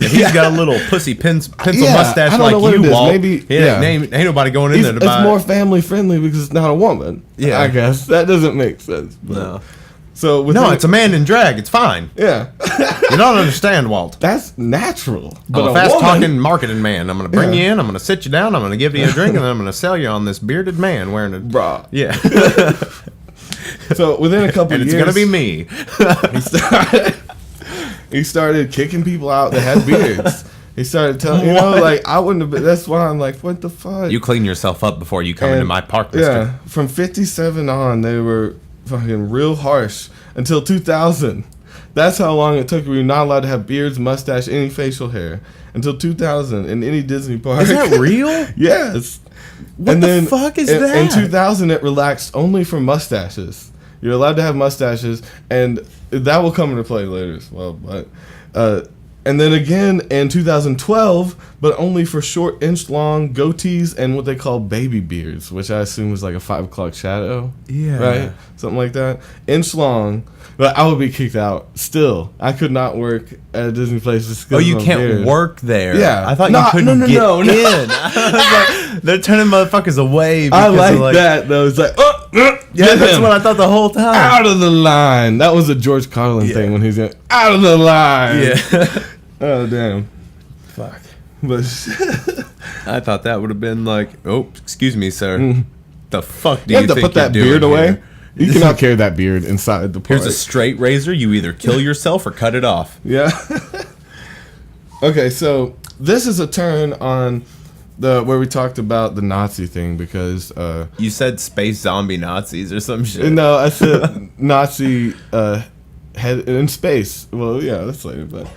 S2: if he's got a little pussy pencil
S1: Yeah,
S2: mustache
S1: I don't know
S2: like
S1: what
S2: you,
S1: it is.
S2: Walt.
S1: Maybe-
S2: Ain't nobody going in there to
S1: it's
S2: buy.
S1: more family friendly because it's not a woman.
S2: Yeah.
S1: I guess that doesn't make sense. But.
S2: No.
S1: So with
S2: No, it's a man in drag. It's fine.
S1: yeah.
S2: You don't understand, Walt.
S1: That's natural.
S2: I'm
S1: But
S2: a
S1: a
S2: fast
S1: woman,
S2: talking marketing man. I'm gonna bring
S1: Yeah.
S2: you in. I'm gonna sit you down. I'm gonna give you a drink, and then I'm gonna sell you on this bearded man wearing a
S1: bra.
S2: Yeah,
S1: So within a couple
S2: and
S1: of
S2: it's
S1: years,
S2: gonna be me.
S1: he started kicking people out that had beards. He started telling,
S2: What?
S1: like I wouldn't have been. That's why I'm like, what the fuck?
S2: You clean yourself up before you come into
S1: And,
S2: my park, mister.
S1: Yeah, from 57 on, they were fucking real harsh until 2000. That's how long it took. We were not allowed to have beards, mustache, any facial hair until 2000 in any Disney park.
S2: Is that real?
S1: Yes.
S2: What the fuck is
S1: in,
S2: that?
S1: In 2000, it relaxed only for mustaches. You're allowed to have mustaches, and that will come into play later as well. But and then again in 2012, but only for short inch-long goatees and what they call baby beards, which I assume is like a 5 o'clock shadow.
S2: Yeah.
S1: Right? Something like that. Inch-long. But I would be kicked out. Still, I could not work at a Disney place just because
S2: Oh, you
S1: of my
S2: can't
S1: beard.
S2: work there.
S1: Yeah.
S2: I thought
S1: No,
S2: you couldn't
S1: no,
S2: get
S1: no.
S2: in. I was like, they're turning motherfuckers away.
S1: I
S2: Because
S1: like that, though. It's like,
S2: Yeah,
S1: get
S2: that's
S1: him.
S2: what I thought the whole time.
S1: Out of the line. That was a George Carlin
S2: Yeah.
S1: thing when he's going, out of the line.
S2: Yeah.
S1: Oh, damn.
S2: Fuck.
S1: But
S2: I thought that would have been like, oh, excuse me, sir.
S1: Mm.
S2: The fuck do
S1: you
S2: you
S1: have to
S2: think
S1: put that
S2: you're
S1: beard
S2: doing
S1: away.
S2: here?
S1: You cannot carry that beard inside the park.
S2: Here's a straight razor. You either kill yourself or cut it off.
S1: Yeah. Okay, so this is a turn on where we talked about the Nazi thing because
S2: You said space zombie Nazis or some shit.
S1: no, I said Nazi head in space. Well, yeah, that's later, but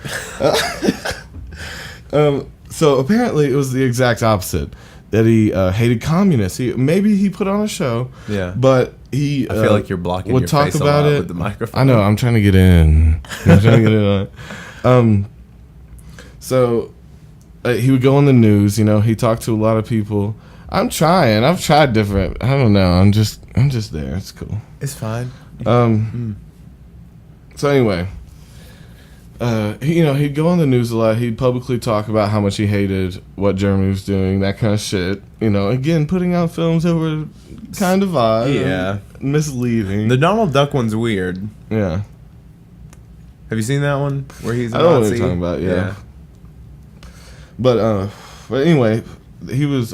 S1: so apparently it was the exact opposite. That he hated communists. Maybe he put on a show.
S2: Yeah.
S1: But he.
S2: I feel like you're blocking
S1: would
S2: your
S1: talk
S2: face
S1: about
S2: a lot
S1: it
S2: with the microphone.
S1: I know. I'm trying to get in. I'm trying to get in on. So he would go on the news. You know, he talked to a lot of people. I'm trying. I've tried different. I don't know. I'm just there. It's cool.
S2: It's fine.
S1: So anyway, he'd go on the news a lot. He'd publicly talk about how much he hated what Germany was doing, that kind of shit. You know, again, putting out films that were kind of odd,
S2: Yeah.
S1: and misleading.
S2: The Donald Duck one's weird.
S1: Yeah,
S2: Have you seen that one where he's a
S1: I know what
S2: Nazi?
S1: you're talking about. Yeah, but anyway, he was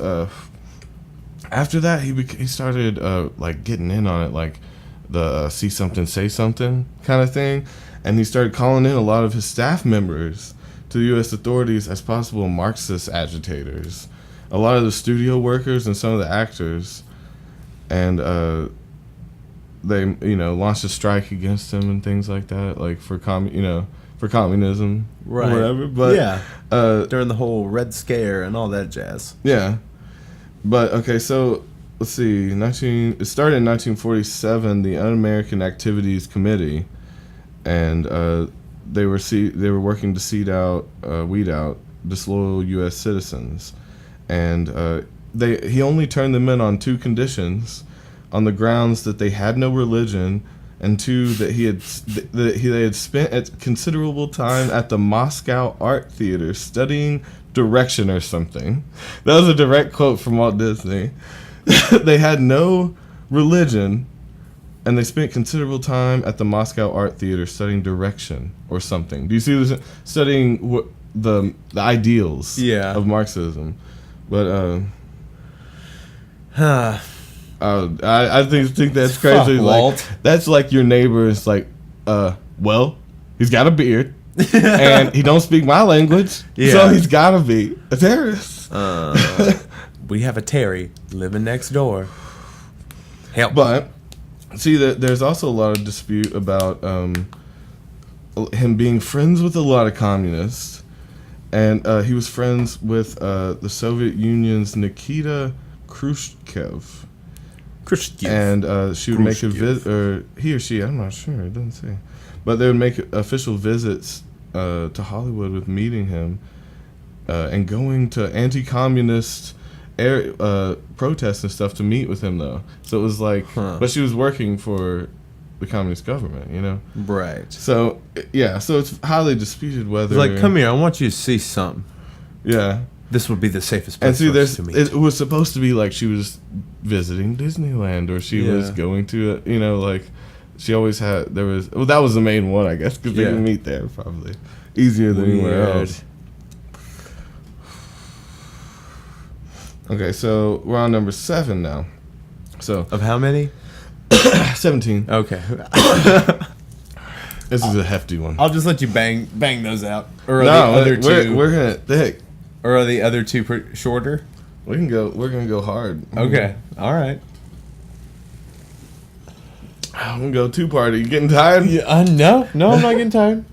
S1: after that he started like getting in on it, like the see something say something kind of thing. And he started calling in a lot of his staff members to the U.S. authorities as possible Marxist agitators. A lot of the studio workers and some of the actors. And they, launched a strike against him and things like that, like for communism
S2: Right.
S1: or whatever. But
S2: yeah. During the whole Red Scare and all that jazz.
S1: yeah. But okay, so let's see. It started in 1947. The Un-American Activities Committee. And they were working to weed out disloyal U.S. citizens, and he only turned them in on 2 conditions, on the grounds that they had no religion, and 2 that they had spent a considerable time at the Moscow Art Theater studying direction or something. That was a direct quote from Walt Disney. They had no religion. and they spent considerable time at the Moscow Art Theater studying direction or something. Do you see this? Studying the ideals of Marxism. But I think that's crazy.
S2: Fuck,
S1: like
S2: Walt.
S1: that's like your neighbor is like, well, he's got a beard and he don't speak my language, so he's gotta be a terrorist.
S2: We have a Terry living next door. Help.
S1: But see that there's also a lot of dispute about him being friends with a lot of communists, and he was friends with the Soviet Union's Nikita Khrushchev. And she would make a visit, or he or she, I'm not sure, it doesn't say. But they would make official visits to Hollywood with meeting him and going to anti-communist protests and stuff to meet with him, though. So it was like, but she was working for the communist government, you know?
S2: Right.
S1: So, yeah, so it's highly disputed whether...
S2: Like, come here, I want you to see something.
S1: Yeah.
S2: This would be the safest place
S1: and see,
S2: for us to meet.
S1: It was supposed to be like she was visiting Disneyland, or she was going to, you know, like, she always had, that was the main one, I guess, because they could meet there, probably. Easier than anywhere else. Okay, so we're on number 7 now. So
S2: of how many?
S1: 17.
S2: Okay.
S1: This is a hefty one.
S2: I'll just let you bang those out. Or are
S1: no,
S2: the other two?
S1: We're gonna thick.
S2: Or are the other two shorter?
S1: We're gonna go hard.
S2: Okay. All right.
S1: I'm gonna go 2-party. You getting tired?
S2: Yeah. No, I'm not getting tired.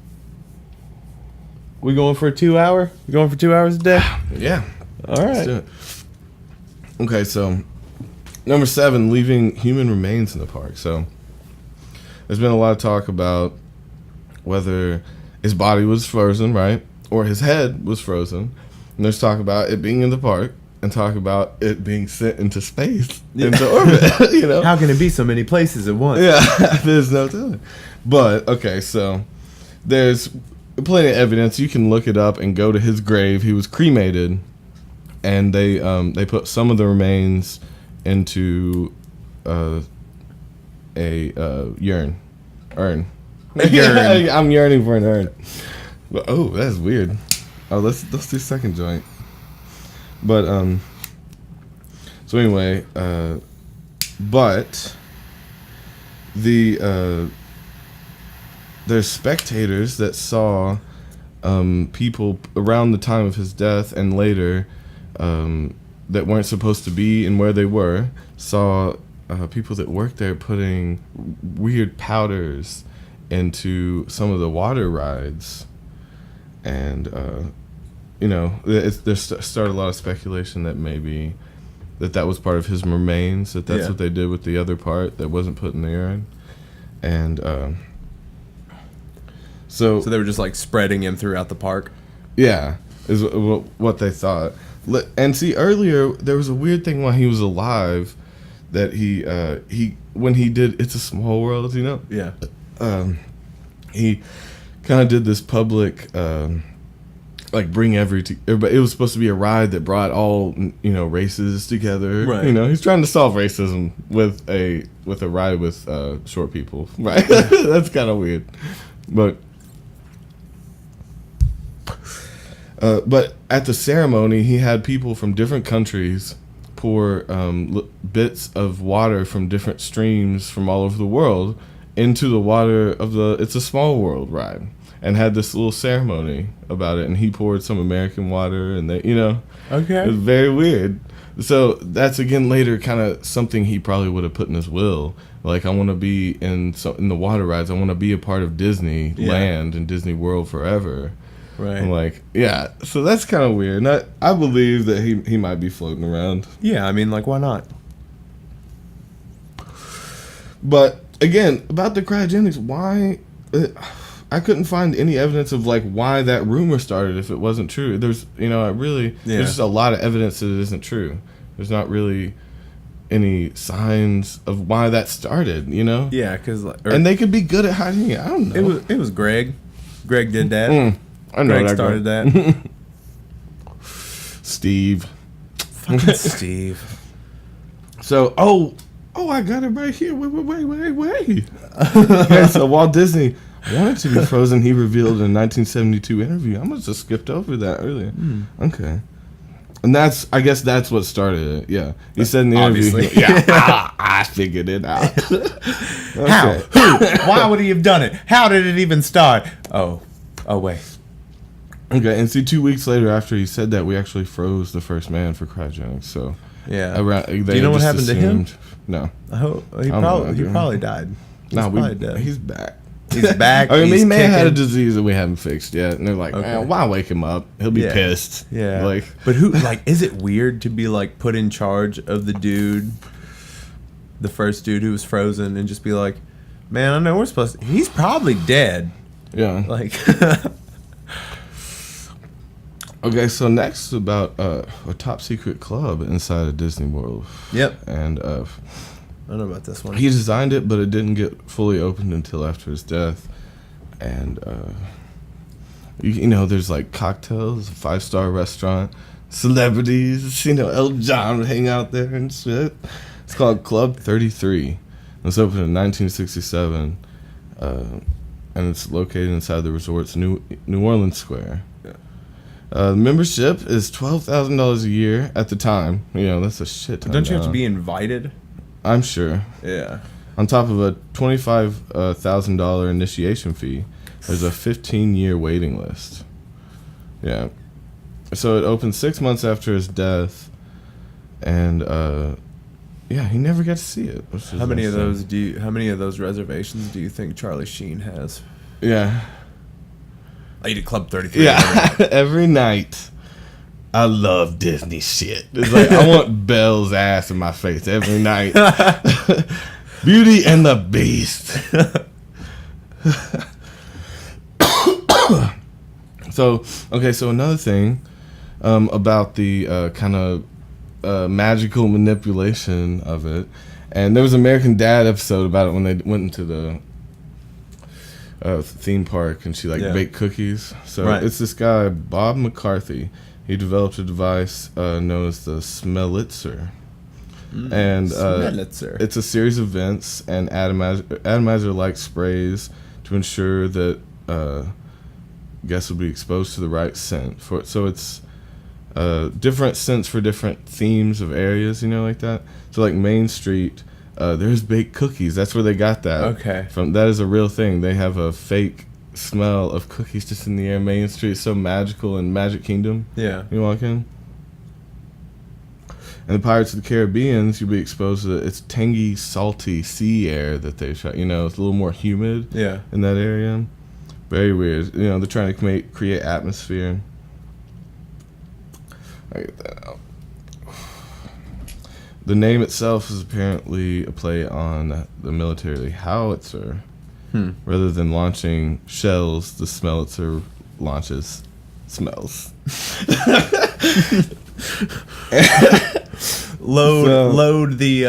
S2: We going for a 2 hour? We going for 2 hours a day?
S1: Yeah.
S2: All right.
S1: Let's do it. Okay, so number 7, leaving human remains in the park. So there's been a lot of talk about whether his body was frozen, right, or his head was frozen. And there's talk about it being in the park, and talk about it being sent into space, into orbit. You know,
S2: how can it be so many places at once?
S1: Yeah, there's no telling. But okay, so there's plenty of evidence. You can look it up and go to his grave. He was cremated, and they put some of the remains into a urn. I'm yearning for an urn. But, oh, that's weird. Oh, let's do second joint. But so anyway, but there's spectators that saw people around the time of his death and later that weren't supposed to be in where they were, saw people that worked there putting weird powders into some of the water rides, and you know, there started a lot of speculation that maybe that was part of his remains, that's what they did with the other part that wasn't put in the urine, and so
S2: they were just like spreading him throughout the park.
S1: Yeah, is what they thought. And see, earlier there was a weird thing while he was alive that he when he did It's a Small World, you know.
S2: Yeah.
S1: He kind of did this public like bring everybody. It was supposed to be a ride that brought all, you know, races together.
S2: Right.
S1: You know, he's trying to solve racism with a ride with short people. Right. That's kind of weird, but at the ceremony, he had people from different countries pour bits of water from different streams from all over the world into the water of the It's a Small World ride, and had this little ceremony about it. And he poured some American water, and they, you know,
S2: okay,
S1: it was very weird. So that's again later kind of something he probably would have put in his will. Like, I want to be in the water rides. I want to be a part of Disney Land and Disney World forever.
S2: Right.
S1: I'm like, yeah. So that's kind of weird. And I believe that he might be floating around.
S2: Yeah, I mean, like, why not?
S1: But again, about the cryogenics, why? I couldn't find any evidence of like why that rumor started if it wasn't true. There's, you know, there's just a lot of evidence that it isn't true. There's not really any signs of why that started, you know?
S2: Yeah, because
S1: and they could be good at hiding it. I don't know.
S2: It was Greg. Greg did that.
S1: I know
S2: Greg
S1: that
S2: started that.
S1: Steve.
S2: Fucking Steve.
S1: So, Oh, I got it right here. Wait. Okay, so Walt Disney wanted to be frozen. He revealed in a 1972 interview. I must have skipped over that earlier. Okay. And I guess that's what started it. Yeah. He said in the
S2: Obviously.
S1: interview. Yeah, I figured it out. Okay.
S2: How? Who? Why would he have done it? How did it even start? Oh, wait.
S1: Okay, and see, 2 weeks later after he said that, we actually froze the first man for cryogenics. So,
S2: Yeah.
S1: do
S2: you know what happened to him?
S1: No.
S2: I hope he
S1: know,
S2: probably died.
S1: No,
S2: probably dead.
S1: he's back.
S2: He's back.
S1: I mean,
S2: he's
S1: he may have had a
S2: kicking.
S1: disease that we haven't fixed yet, and they're like,
S2: Okay.
S1: man, why wake him up? He'll be
S2: Yeah.
S1: pissed.
S2: Yeah.
S1: Like,
S2: But who? Like, is it weird to be like put in charge of the dude, the first dude who was frozen, and just be like, man, I know we're supposed to. He's probably dead.
S1: yeah.
S2: Like.
S1: Okay, so next about a top secret club inside of Disney World.
S2: Yep.
S1: And
S2: I don't know about this one.
S1: he designed it, but it didn't get fully opened until after his death. And, you know, there's like cocktails, a 5-star restaurant, celebrities, you know, Elton John would hang out there and shit. It's called Club 33. It was opened in 1967, and it's located inside the resort's New Orleans Square. Membership is $12,000 a year at the time. You know, that's a shit ton.
S2: Don't you have to
S1: now.
S2: be invited?
S1: I'm sure.
S2: Yeah.
S1: On top of a $25,000 initiation fee, there's a 15-year waiting list. Yeah. So it opened 6 months after his death, and yeah, he never got to see it.
S2: How many of those reservations do you think Charlie Sheen has?
S1: Yeah.
S2: I eat at Club 33.
S1: Yeah, every night. I love Disney shit. It's like I want Belle's ass in my face every night. Beauty and the Beast. So another thing about the kind of magical manipulation of it, and there was an American Dad episode about it when they went into the theme park and she baked cookies. So It's this guy Bob McCarthy. He developed a device known as the Smellitzer, and it's a series of vents and atomizer-like sprays to ensure that guests will be exposed to the right scent. So it's different scents for different themes of areas, you know, like that. So like Main Street. There's baked cookies. That's where they got that.
S2: Okay.
S1: That is a real thing. They have a fake smell of cookies just in the air. Main Street is so magical in Magic Kingdom.
S2: Yeah.
S1: You walk in. And the Pirates of the Caribbean, you'll be exposed to it's tangy, salty sea air that they try. You know, it's a little more humid.
S2: Yeah.
S1: In that area. Very weird. You know, they're trying to create atmosphere. I get that out. The name itself is apparently a play on the military howitzer. Rather than launching shells, the Smellitzer launches smells.
S2: Load the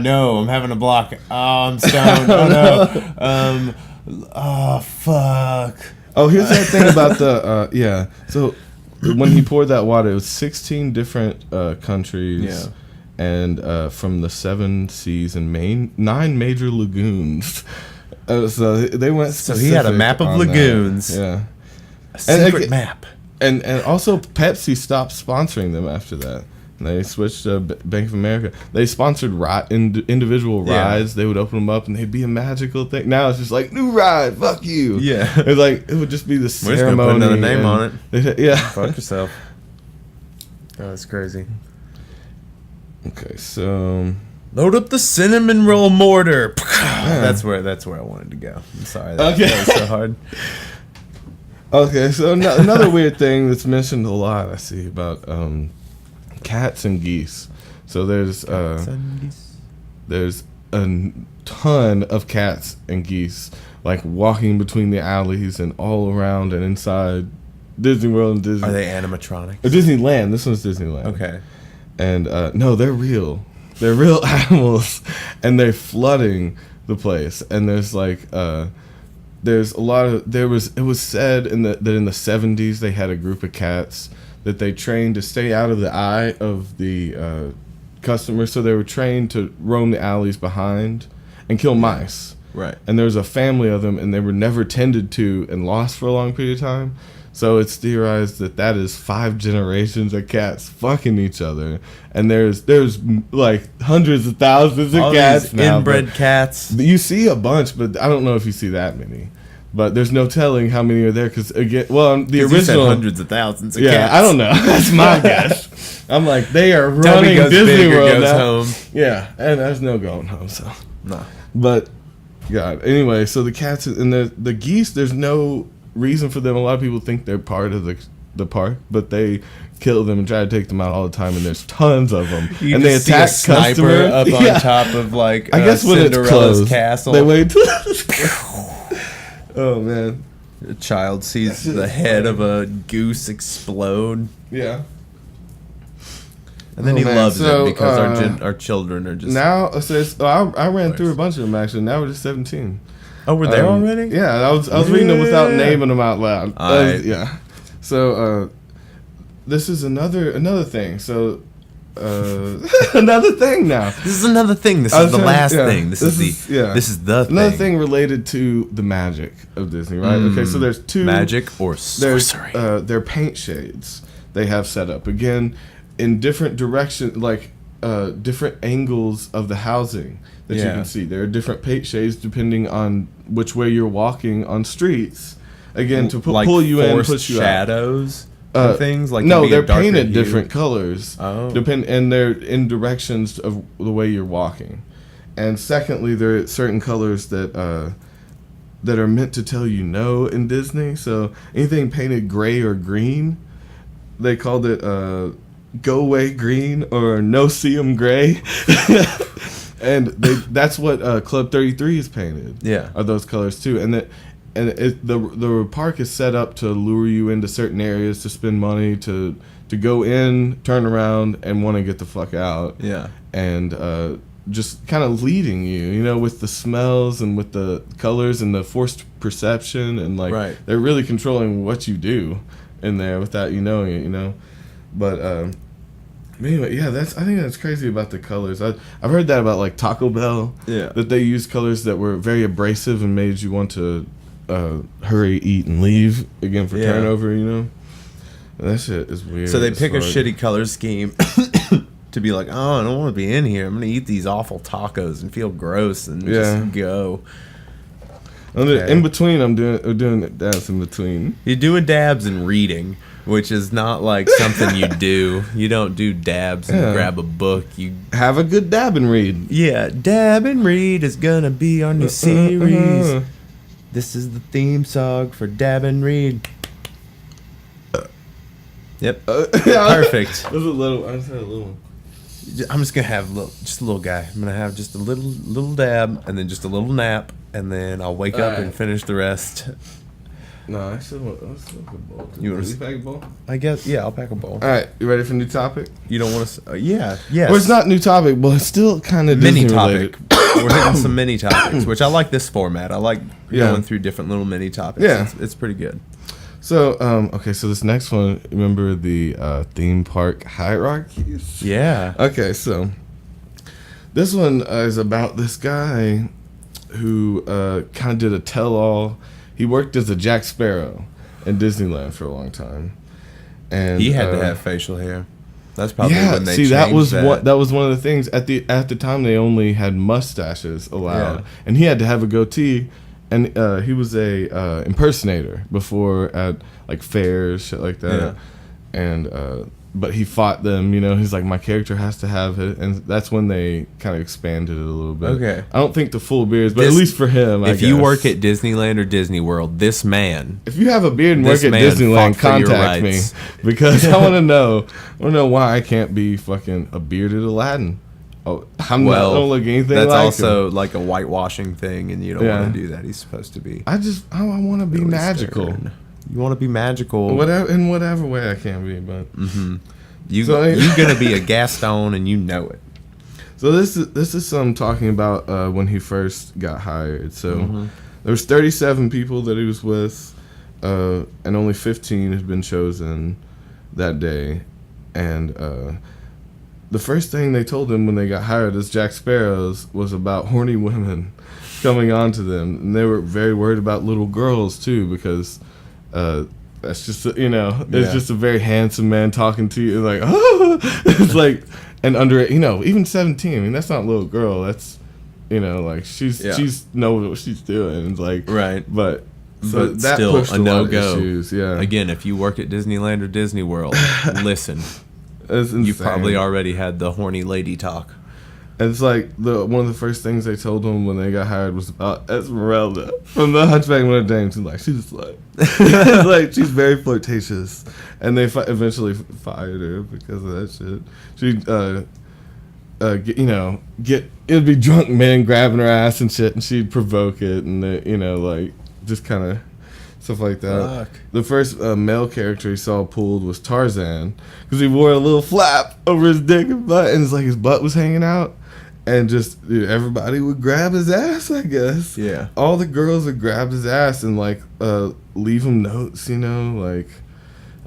S2: no, I'm having a block. Oh, I'm stoned. Oh no. Oh fuck.
S1: Oh, here's that thing about the yeah. So when he poured that water, it was 16 different countries.
S2: Yeah.
S1: And from the 7 seas and 9 major lagoons. So they went.
S2: So he had a map of lagoons.
S1: That. Yeah.
S2: A secret map.
S1: And also Pepsi stopped sponsoring them after that. And they switched to Bank of America. They sponsored individual rides. They would open them up and they'd be a magical thing. Now it's just like, new ride, fuck you.
S2: Yeah.
S1: It's like, it would just be the ceremony.
S2: We're just going to put another name on
S1: it. Yeah.
S2: Fuck yourself. Oh, that's crazy.
S1: Okay, so...
S2: Load up the cinnamon roll mortar. Yeah. That's where I wanted to go. I'm sorry. That was so hard.
S1: Okay, so another weird thing that's mentioned a lot, I see, about cats and geese. So there's a ton of cats and geese, like walking between the alleys and all around and inside Disney World and Disney.
S2: Are they animatronics?
S1: Disneyland. This one's Disneyland.
S2: Okay. And
S1: no, they're real. They're real animals, and they're flooding the place. And there's like there's a lot of it was said that in the 70s they had a group of cats that they trained to stay out of the eye of the customer. So they were trained to roam the alleys behind and kill mice.
S2: Right.
S1: And there was a family of them, and they were never tended to and lost for a long period of time. So it's theorized that is 5 generations of cats fucking each other, and there's like hundreds of thousands of
S2: all
S1: cats
S2: these
S1: now.
S2: Inbred cats.
S1: You see a bunch, but I don't know if you see that many. But there's no telling how many are there because again, well, the original
S2: you said hundreds of thousands of cats.
S1: I don't know. That's my guess. I'm like, they are
S2: Tell me
S1: running
S2: goes
S1: Disney
S2: big or
S1: World
S2: goes
S1: now.
S2: home.
S1: Yeah, and there's no going home. So
S2: No.
S1: but God, anyway, so the cats and the geese, there's no reason for them. A lot of people think they're part of the park, but they kill them and try to take them out all the time, and there's tons of them.
S2: You
S1: and they
S2: just see
S1: attack
S2: a sniper
S1: customers
S2: up on top of like
S1: I guess when it's
S2: Cinderella's
S1: closed,
S2: castle.
S1: they wait till oh man,
S2: A child sees
S1: shit
S2: the
S1: is
S2: head
S1: funny.
S2: of a goose explode,
S1: yeah.
S2: and then
S1: Oh,
S2: he
S1: man.
S2: loves
S1: So,
S2: it because our children are just.
S1: Now it says I ran through a bunch of them actually. Now we're just 17.
S2: Oh, we're there already?
S1: Yeah, I was reading them without
S2: Yeah.
S1: naming them out loud.
S2: Alright.
S1: Yeah. So this is another thing. So another thing now.
S2: This is another thing. This
S1: I
S2: is
S1: was
S2: the
S1: trying-
S2: last
S1: yeah,
S2: thing. This is the
S1: Another
S2: thing.
S1: thing related to the magic of Disney, right? Okay, so there's 2
S2: Magic or
S1: there's
S2: sorcery.
S1: they're paint shades they have set up again in different direction, like different angles of the housing that you
S2: Yeah.
S1: can see. There are different paint shades depending on which way you're walking on streets. Again, to
S2: like
S1: pull you in,
S2: forced
S1: push you out.
S2: shadows and things like
S1: No,
S2: can be a
S1: they're
S2: darker
S1: painted
S2: hue.
S1: different colors.
S2: Oh.
S1: And they're in directions of the way you're walking. And secondly, there are certain colors that are meant to tell you no in Disney. So anything painted gray or green, they called it go away green or no see 'em gray. And that's what Club 33 is painted.
S2: Yeah.
S1: Are those colors too. The park is set up to lure you into certain areas to spend money to go in, turn around, and want to get the fuck out.
S2: Yeah.
S1: And just kind of leading you, with the smells and with the colors and the forced perception and like
S2: Right.
S1: they're really controlling what you do in there without you knowing it. But anyway, yeah, I think that's crazy about the colors. I've heard that about like Taco Bell.
S2: Yeah.
S1: That they used colors that were very abrasive and made you want to hurry, eat, and leave again for
S2: Yeah.
S1: turnover. And that shit is weird.
S2: So they
S1: as
S2: pick a
S1: fuck.
S2: shitty color scheme to be like, oh, I don't want to be in here. I'm going to eat these awful tacos and feel gross and
S1: Yeah.
S2: just go.
S1: In between, I'm doing dance in between.
S2: You're doing dabs and reading, which is not like something you do. You don't do dabs and
S1: Yeah.
S2: grab a book. You
S1: Have a good dab and read.
S2: Yeah, dab and read is going to be our new series. This is the theme song for Dab and Read. Yep. Perfect.
S1: There's a little. I just had a little one.
S2: I'm just gonna have just a little guy. I'm gonna have just a little dab, and then just a little nap, and then I'll wake up and finish the rest.
S1: No, I still want a bowl.
S2: You want to
S1: pack a bowl?
S2: I guess. Yeah, I'll pack a bowl.
S1: All right, you ready for a new topic?
S2: You don't want to? Yeah. Yes.
S1: Well, it's not new topic, but it's still kind of
S2: mini
S1: Disney
S2: topic.
S1: related.
S2: We're hitting some mini topics, which I like this format. I like
S1: Yeah.
S2: going through different little mini topics.
S1: Yeah.
S2: It's pretty good.
S1: So, okay, so this next one, remember the theme park hierarchies?
S2: Yeah.
S1: Okay, so this one is about this guy who kind of did a tell-all. He worked as a Jack Sparrow in Disneyland for a long time, and
S2: He had to have facial hair. That's probably
S1: yeah.
S2: when they
S1: See, that
S2: changed
S1: was
S2: that.
S1: that was one of the things at the time they only had mustaches allowed,
S2: Yeah.
S1: and he had to have a goatee. And he was a impersonator before at like fairs, shit like that.
S2: Yeah.
S1: And but he fought them. He's like, my character has to have it, and that's when they kind of expanded it a little bit.
S2: Okay.
S1: I don't think the full beards, but at least for him,
S2: If you work at Disneyland or Disney World, this man.
S1: if you have a beard and
S2: This
S1: work at
S2: man
S1: Disneyland,
S2: fought for your
S1: contact me
S2: rights.
S1: because I want to know. I want to know why I can't be fucking a bearded Aladdin. Oh, I don't look anything
S2: that's
S1: like
S2: also
S1: him.
S2: like a whitewashing thing, and you don't
S1: Yeah.
S2: want to do that. He's supposed to be.
S1: I want to be
S2: really
S1: magical.
S2: stern. You want to be magical.
S1: In whatever way I can be, but
S2: You're
S1: So-
S2: gonna be a Gaston, and you know it.
S1: so this is some talking about when he first got hired. So
S2: Mm-hmm.
S1: there was 37 people that he was with, and only 15 had been chosen. that day, and the first thing they told him when they got hired as Jack Sparrows was about horny women coming on to them, and they were very worried about little girls too, because that's just it's just a very handsome man talking to you, like it's like, and under even 17, I mean, that's not a little girl, that's like she's knows what she's doing. It's like,
S2: right,
S1: but that
S2: still
S1: pushed
S2: a no-go.
S1: Issues, yeah.
S2: Again, if you work at Disneyland or Disney World, listen, you probably already had the horny lady talk.
S1: And it's like one of the first things they told him when they got hired was about Esmeralda from The Hunchback of Notre Dame. She's like, she's a slut. Like, she's very flirtatious, and they eventually fired her because of that shit. She it'd be drunk men grabbing her ass and shit, and she'd provoke it, and like just kind of stuff like that. Fuck. The first male character he saw pulled was Tarzan, because he wore a little flap over his dick and butt, and it's like his butt was hanging out, and just everybody would grab his ass, I guess.
S2: Yeah.
S1: All the girls would grab his ass and like leave him notes, like.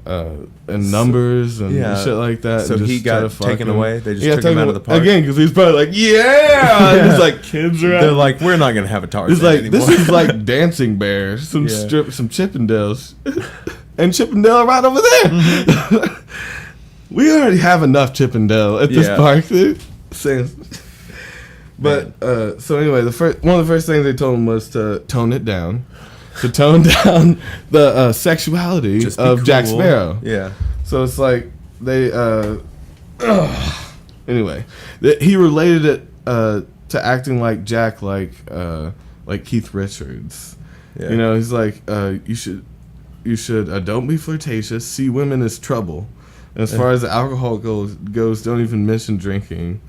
S1: And numbers and shit like that.
S2: So he got taken away? They just took him out of the park?
S1: Again, because he's probably like, yeah! And there's like kids around.
S2: They're like, we're not going to have a Tarzan
S1: it's like,
S2: anymore.
S1: This is like Dancing Bears, some Chippendales. And Chippendale right over there. Mm-hmm. We already have enough Chippendale at this park. But, so anyway, one of the first things they told him was to tone it down. To tone down the sexuality of Jack Sparrow.
S2: Yeah.
S1: So it's like they. Anyway, he related it to acting like Jack, like Keith Richards. Yeah. He's like, you should don't be flirtatious. See women as trouble. And as far as the alcohol goes, don't even mention drinking.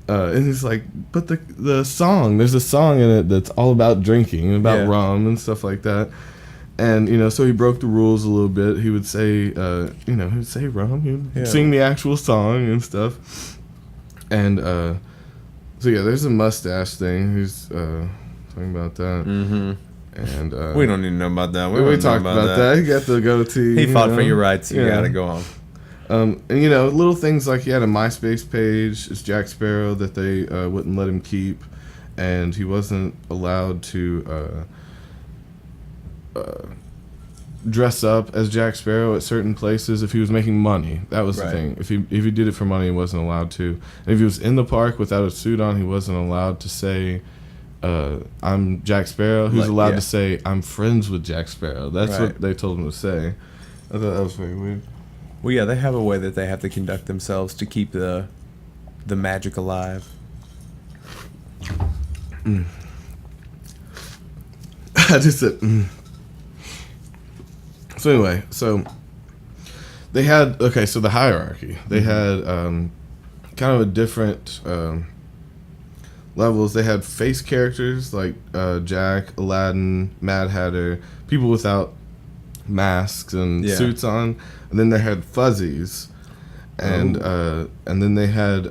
S1: And he's like, but the song, there's a song in it that's all about drinking and about rum and stuff like that. And, so he broke the rules a little bit. He would say, he would say rum. He would sing the actual song and stuff. And, so yeah, there's a mustache thing. He's talking about that. Mm-hmm. And
S2: we don't need to know about that.
S1: We talked about that. He got the goatee.
S2: He fought for your rights. You gotta go on.
S1: And little things like he had a MySpace page as Jack Sparrow that they wouldn't let him keep, and he wasn't allowed to dress up as Jack Sparrow at certain places if he was making money. That was the thing. If he did it for money, he wasn't allowed to. And if he was in the park without a suit on, he wasn't allowed to say, "I'm Jack Sparrow." He was allowed to say, "I'm friends with Jack Sparrow." That's what they told him to say. I thought that was very weird.
S2: Well, yeah, they have a way that they have to conduct themselves to keep the magic alive.
S1: I just said. So anyway, they had so the hierarchy. They had kind of a different levels. They had face characters like Jack, Aladdin, Mad Hatter, people without masks and suits on. And then they had fuzzies, and then they had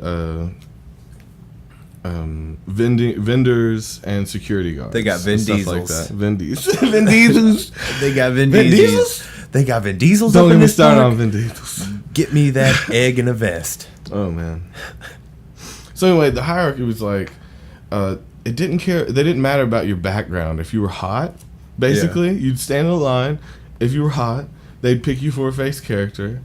S1: vendors and security guards.
S2: They got Vin Diesels.
S1: Like that. Vin Diesels.
S2: They got Vin Diesels. They got Vin Diesels.
S1: Don't even start on Vin Diesels.
S2: Get me that egg in a vest.
S1: Oh man. So anyway, the hierarchy was like, it didn't care. They didn't matter about your background. If you were hot, basically, you'd stand in a line. If you were hot, they'd pick you for a face character,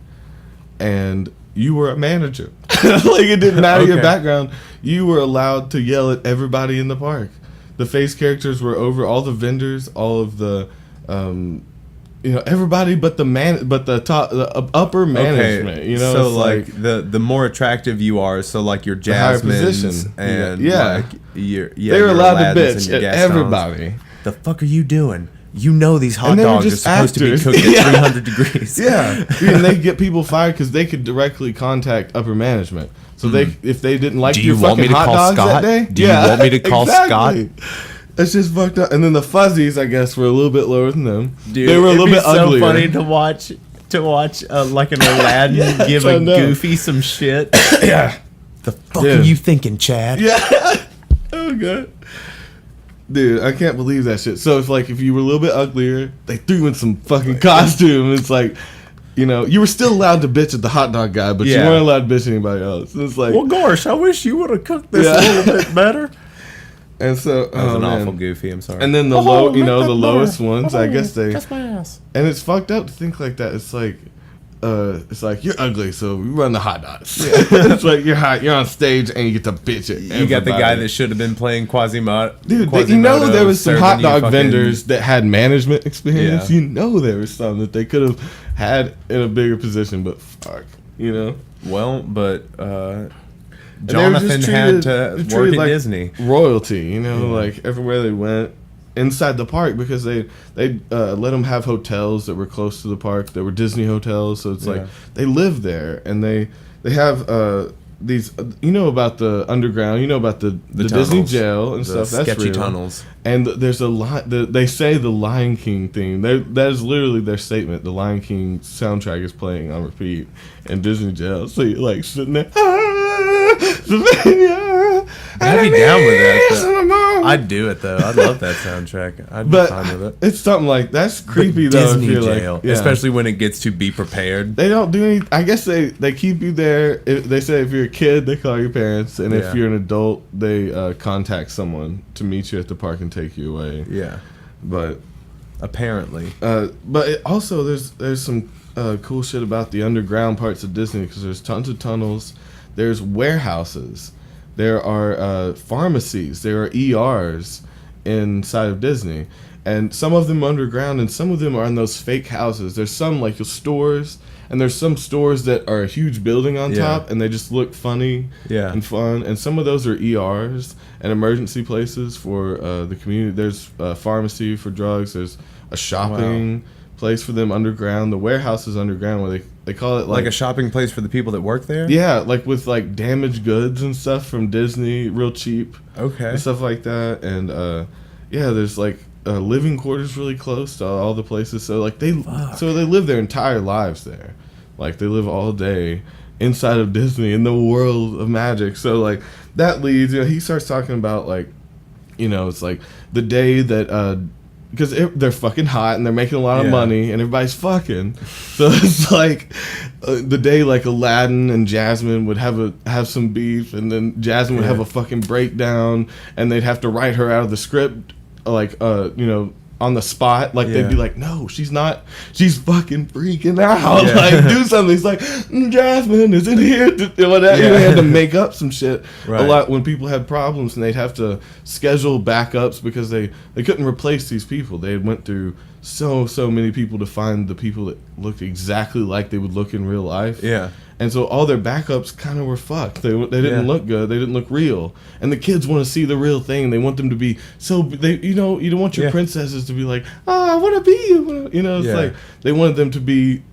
S1: and you were a manager. Like, it didn't matter your background. You were allowed to yell at everybody in the park. The face characters were over all the vendors, all of the, everybody but the upper management.
S2: Okay. So like the more attractive you are, so like your Jasmine's and like
S1: they were allowed to bitch at everybody.
S2: The fuck are you doing? These hot dogs are supposed to be cooked at 300 degrees.
S1: Yeah. And they get people fired because they could directly contact upper management. So if they didn't like your fucking hot dogs that day.
S2: Do you want me to call Scott?
S1: It's just fucked up. And then the fuzzies, I guess, were a little bit lower than them.
S2: Dude,
S1: they were a little bit uglier.
S2: So funny to watch like an Aladdin give a Goofy some shit.
S1: Yeah.
S2: The fuck are you thinking, Chad?
S1: Yeah. Oh god. Dude, I can't believe that shit. So if you were a little bit uglier, they threw in some fucking costume. It's like, You know, you were still allowed to bitch at the hot dog guy, but you weren't allowed to bitch at anybody else. It's like,
S2: well, gosh, I wish you would have cooked this a little bit better.
S1: And so,
S2: that was an awful goofy. I'm sorry.
S1: And then the lowest ones, I guess
S2: Kiss my ass.
S1: And it's fucked up to think like that. It's like you're ugly, so you run the hot dogs. Yeah. It's like you're hot, you're on stage, and you get to bitch at everybody.
S2: You got the guy that should have been playing Quasimodo.
S1: Dude, you know there was some hot dog vendors that had management experience. Yeah. You know there was some that they could have had in a bigger position, but fuck, you know.
S2: Well, but Jonathan had to work at Disney.
S1: Royalty, you know, like everywhere they went. Inside the park, because they let them have hotels that were close to the park. That were Disney hotels, so it's like they live there, and they have these. You know about the underground. You know about the Disney jail and stuff. That's
S2: sketchy
S1: real.
S2: Tunnels. And
S1: there's a lot. They say the Lion King theme. That is literally their statement. The Lion King soundtrack is playing on repeat in Disney jail. So you're like sitting there.
S2: I'd be down with that. I'd do it though. I'd love that soundtrack. I'd be fine with it.
S1: It's something like that's creepy though.
S2: Disney jail, especially when it gets to be prepared.
S1: They don't do any. I guess they keep you there. They say if you're a kid, they call your parents, and if you're an adult, they contact someone to meet you at the park and take you away.
S2: Yeah,
S1: but
S2: apparently,
S1: but also there's some cool shit about the underground parts of Disney because there's tons of tunnels. There's warehouses. There are pharmacies. There are ERs inside of Disney. And some of them underground and some of them are in those fake houses. There's some like stores, and there's some stores that are a huge building on top and they just look funny and fun. And some of those are ERs and emergency places for the community. There's a pharmacy for drugs. There's a shopping place for them underground. The warehouse is underground where they call it
S2: like a shopping place for the people that work there.
S1: Yeah, like with like damaged goods and stuff from Disney, real cheap.
S2: Okay.
S1: And stuff like that. And there's like living quarters really close to all the places. So like they live their entire lives there. Like they live all day inside of Disney in the world of magic. So like that leads, he starts talking about like, it's like the day that because they're fucking hot and they're making a lot of money and everybody's fucking. So it's like the day like Aladdin and Jasmine would have some beef, and then Jasmine would have a fucking breakdown and they'd have to write her out of the script like on the spot. Like they'd be like, no, she's not, she's fucking freaking out. Like do something. It's like, Jasmine is in here. They had to make up some shit a lot when people had problems, and they'd have to schedule backups because they couldn't replace these people. They went through so many people to find the people that looked exactly like they would look in real life. Yeah. And so all their backups kind of were fucked. They didn't look good. They didn't look real. And the kids want to see the real thing. They want them to be you don't want your princesses to be like, I want to be you. It's like they wanted them to be,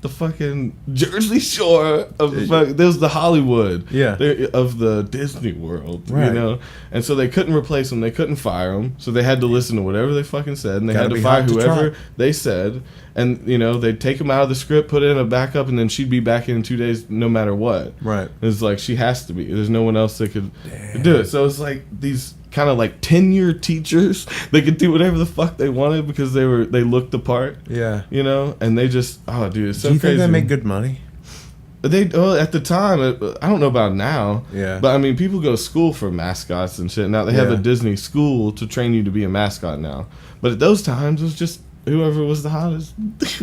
S1: the fucking Jersey Shore of the fuck. There's the Hollywood of the Disney world, And so they couldn't replace them. They couldn't fire them. So they had to listen to whatever they fucking said, and they had to fire whoever they said. And they'd take them out of the script, put in a backup, and then she'd be back in 2 days, no matter what. Right. It's like she has to be. There's no one else that could do it. So it's like these kind of like tenure teachers. They could do whatever the fuck they wanted because they looked the part. Yeah. And they just it's so crazy.
S2: Do you think they make good money?
S1: At the time, I don't know about now. Yeah. But I mean, people go to school for mascots and shit. Now they have a Disney school to train you to be a mascot now. But at those times, it was just whoever was the hottest. It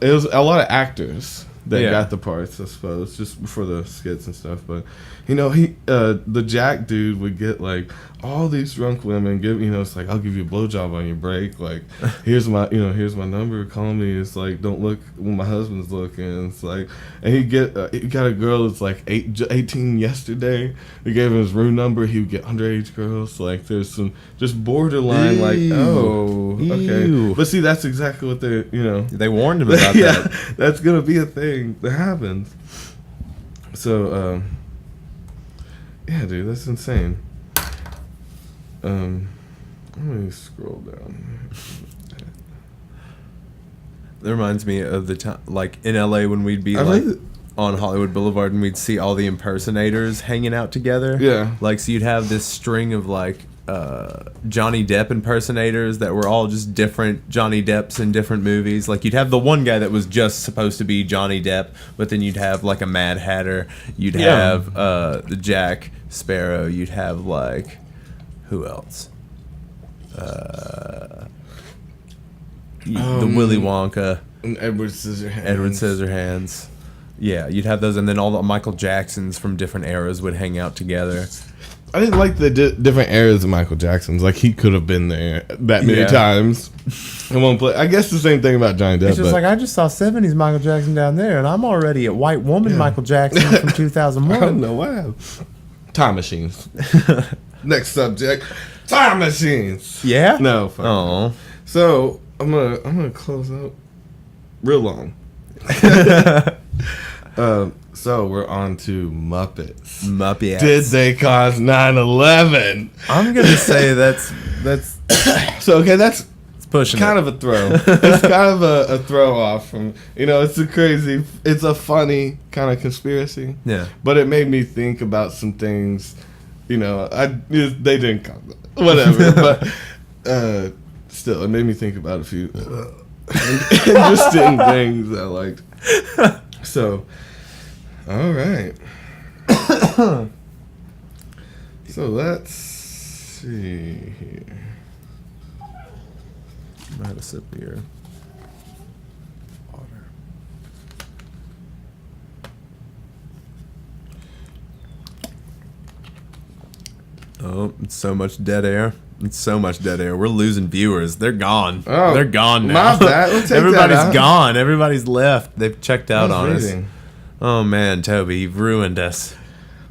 S1: was a lot of actors that got the parts, I suppose, just before the skits and stuff. But the Jack dude would get like all these drunk women it's like, I'll give you a blowjob on your break, like here's my number, call me. It's like, don't look when my husband's looking. It's like, and he got a girl that's like 18 yesterday. They gave him his room number. He would get underage girls. Like there's some just borderline okay. But see, that's exactly what
S2: they warned him about that.
S1: That's gonna be a thing that happens. So dude, that's insane. Let me scroll down.
S2: That reminds me of the time, like in LA when we'd be on Hollywood Boulevard and we'd see all the impersonators hanging out together. Yeah. Like, so you'd have this string of like Johnny Depp impersonators that were all just different Johnny Depps in different movies. Like you'd have the one guy that was just supposed to be Johnny Depp, but then you'd have like a Mad Hatter. You'd have the Jack Sparrow. You'd have like who else? The Willy Wonka.
S1: And Edward Scissorhands.
S2: Edward Scissorhands. Yeah, you'd have those, and then all the Michael Jacksons from different eras would hang out together.
S1: I didn't like the different eras of Michael Jackson's. Like, he could have been there that many times. In one place. I guess the same thing about Johnny Depp.
S2: It's just like, I just saw 70s Michael Jackson down there, and I'm already at White Woman Michael Jackson from 2001.
S1: I don't know why. Time machines. Next subject. Time machines.
S2: Yeah?
S1: No. Fuck.
S2: Oh.
S1: So, I'm gonna close out real long. So we're on to Muppets.
S2: Muppets.
S1: Did they cause 9/11?
S2: I'm gonna say that's
S1: so okay. That's
S2: pushing
S1: kind of a throw. It's kind of a throw off from it's a funny kind of conspiracy.
S2: Yeah.
S1: But it made me think about some things. They didn't come. Whatever. But still, it made me think about a few interesting things I liked. So. All right. So let's see here.
S2: I had a sip of your water. Oh, it's so much dead air. It's so much dead air. We're losing viewers. They're gone.
S1: Oh,
S2: they're gone now.
S1: My bad. We'll take
S2: Everybody's
S1: that out.
S2: gone. Everybody's left. They've checked out on
S1: reading.
S2: us. Oh man, Toby, you've ruined us.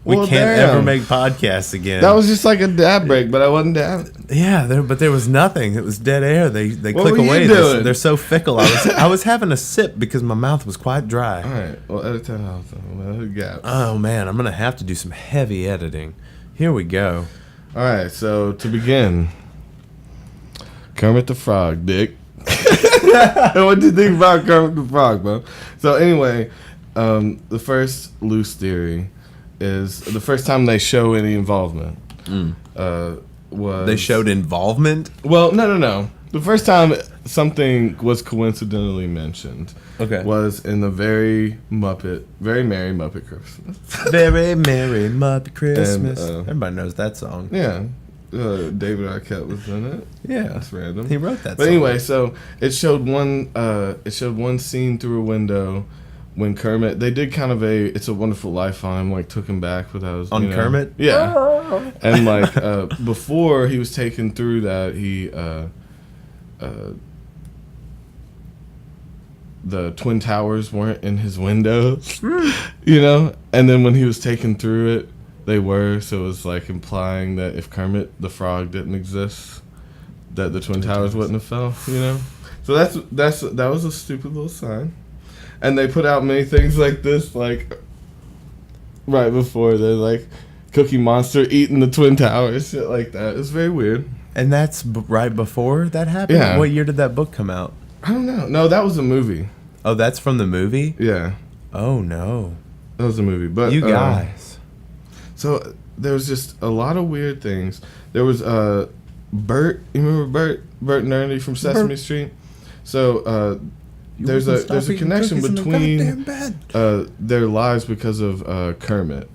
S2: We
S1: Well,
S2: can't
S1: damn.
S2: ever make podcasts again.
S1: That was just like a dab break, but I wasn't dabbing.
S2: Yeah, but there was nothing. It was dead air. They
S1: What
S2: click
S1: were you
S2: away.
S1: doing?
S2: They're so fickle. I was having a sip because my mouth was quite dry.
S1: All right. Well, edit that out. Let it go.
S2: Oh man, I'm gonna have to do some heavy editing. Here we go.
S1: All right. So to begin, Kermit the Frog, Dick. What do you think about Kermit the Frog, bro? So anyway, the first loose theory is the first time they show any involvement was...
S2: They showed involvement?
S1: Well, no. The first time something was coincidentally mentioned was in the very Merry Muppet Christmas.
S2: Very Merry Muppet Christmas.
S1: And,
S2: everybody knows that song.
S1: Yeah. David Arquette was in it.
S2: Yeah.
S1: That's random.
S2: He wrote that
S1: But
S2: song.
S1: anyway, so it showed one scene through a window when Kermit, they did kind of a It's a Wonderful Life on him, like took him back with those
S2: On Kermit?
S1: Yeah. And like before he was taken through that, he the Twin Towers weren't in his windows. And then when he was taken through it, they were, so it was like implying that if Kermit the Frog didn't exist, that the Twin Towers wouldn't have fell, So that was a stupid little sign. And they put out many things like this, like right before they're like Cookie Monster eating the Twin Towers, shit like that. It's very weird.
S2: And that's right before that happened?
S1: Yeah.
S2: What year did that book come out?
S1: I don't know. No, that was a movie.
S2: Oh, that's from the movie?
S1: Yeah,
S2: Oh, no.
S1: that was a movie. But
S2: You guys.
S1: So there was just a lot of weird things. There was Bert. You remember Bert and Ernie from Sesame Street? So there's a connection between their lives because of Kermit.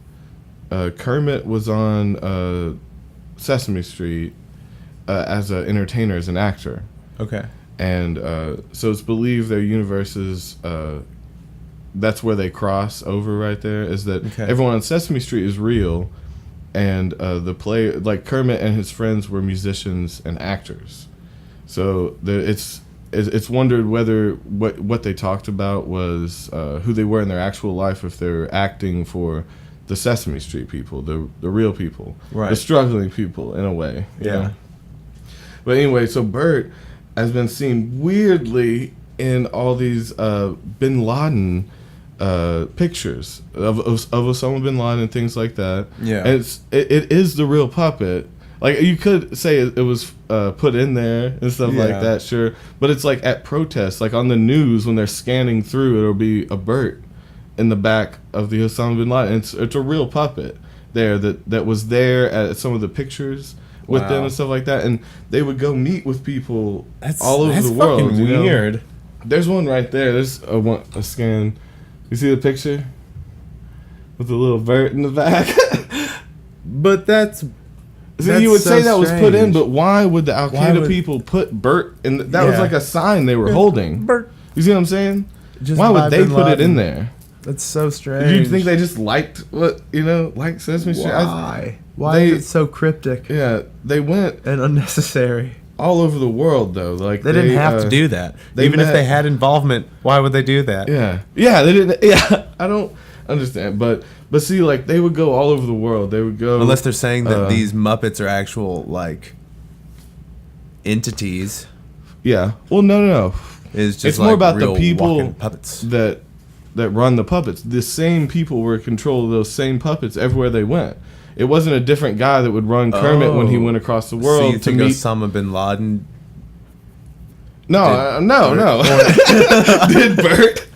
S1: Kermit was on Sesame Street as an entertainer, as an actor.
S2: Okay.
S1: And so it's believed their universes, that's where they cross over right there, is that everyone on Sesame Street is real, and the player, like Kermit and his friends, were musicians and actors. So it's wondered whether what they talked about was who they were in their actual life, if they're acting for the Sesame Street people, the real people,
S2: right,
S1: the struggling people in a way.
S2: Yeah.
S1: But anyway, so Bert has been seen weirdly in all these Bin Laden pictures of Osama Bin Laden and things like that.
S2: Yeah.
S1: And it is the real puppet. Like, you could say it was put in there and stuff like that, sure. But it's like at protests, like on the news when they're scanning through, it'll be a Bert in the back of the Osama Bin Laden. It's a real puppet there that was there at some of the pictures. with
S2: Wow.
S1: them and stuff like that, and they would go meet with people
S2: That's
S1: all over
S2: that's
S1: the world.
S2: fucking
S1: you know?
S2: weird.
S1: There's one right there. There's a scan. You see the picture with the little vert in the back?
S2: But that's
S1: See, you would
S2: so
S1: say that was put in,
S2: strange.
S1: but why would the Al
S2: Why
S1: Qaeda
S2: would-
S1: people put Bert in? That was
S2: Yeah.
S1: like a sign they were holding.
S2: Bert.
S1: You see what I'm saying?
S2: Just
S1: Why
S2: by
S1: would they
S2: Bin
S1: put it in
S2: Laden.
S1: there?
S2: That's so strange.
S1: Do you think they just liked like Sesame Street?
S2: Why? Why
S1: they-
S2: is it so cryptic
S1: Yeah, they went
S2: and unnecessary?
S1: all over the world though. Like
S2: They didn't have to do that. Even if
S1: met-
S2: they had involvement, why would they do that?
S1: Yeah, they didn't. Yeah, I don't understand. But see, like they would go all over the world. They would go
S2: Unless they're saying that these Muppets are actual like entities.
S1: Yeah. Well, no.
S2: Is just
S1: It's
S2: like
S1: more about the
S2: real
S1: people
S2: walking puppets.
S1: that run the puppets. The same people were in control of those same puppets everywhere they went. It wasn't a different guy that would run Kermit when he went across the world
S2: So you
S1: to
S2: think
S1: meet.
S2: Osama bin Laden?
S1: No, no. Did Bert?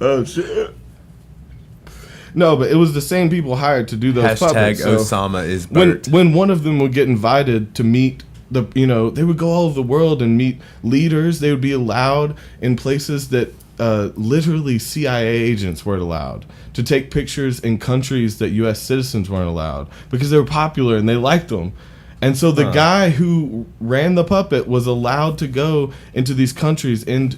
S1: Oh shit. No, but it was the same people hired to do those
S2: Hashtag
S1: puppets. So
S2: Osama is Bert.
S1: when one of them would get invited to meet they would go all over the world and meet leaders. They would be allowed in places that literally CIA agents weren't allowed to take pictures in countries that U.S. citizens weren't allowed because they were popular and they liked them. And so the guy who ran the puppet was allowed to go into these countries and,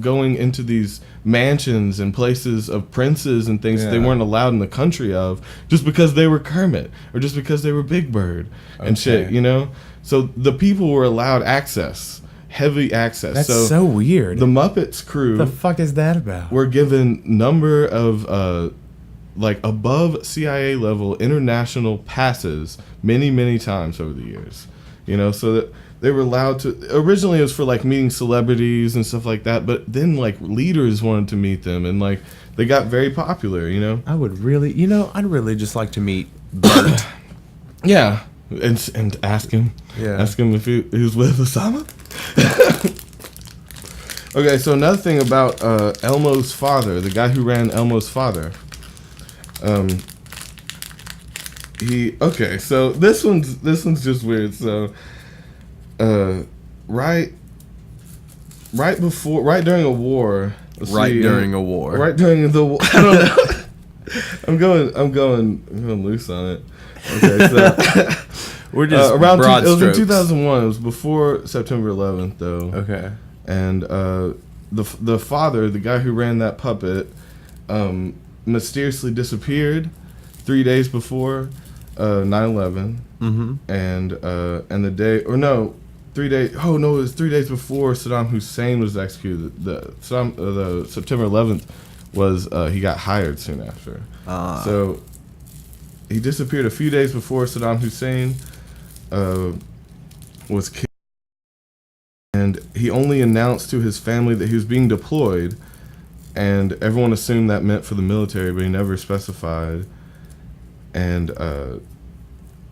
S1: going into these mansions and places of princes and things that they weren't allowed in the country of just because they were Kermit or just because they were Big Bird and shit, So the people were allowed access, heavy access.
S2: That's so weird.
S1: The Muppets crew
S2: the fuck is that about?
S1: were given number of above CIA level international passes many times over the years, so that they were allowed to. Originally it was for like meeting celebrities and stuff like that, but then like leaders wanted to meet them and like they got very popular.
S2: I would really, I'd really just like to meet Bert.
S1: Yeah, and ask him if he was with Osama. Okay, so another thing about Elmo's father, the guy who ran Elmo's father. So this one's just weird. So, right during a war.
S2: During a war.
S1: Right during the war. I don't know. I'm going loose on it. Okay, so
S2: We're just
S1: it
S2: broad
S1: was in
S2: strokes.
S1: 2001. It was before September 11th, though.
S2: Okay.
S1: And the father, the guy who ran that puppet, mysteriously disappeared 3 days before 9/11.
S2: Mm-hmm.
S1: And the day, or no, 3 days. Oh no, it was 3 days before Saddam Hussein was executed. The September 11th was he got hired soon after. So he disappeared a few days before Saddam Hussein was killed. And he only announced to his family that he was being deployed, and everyone assumed that meant for the military, but he never specified. And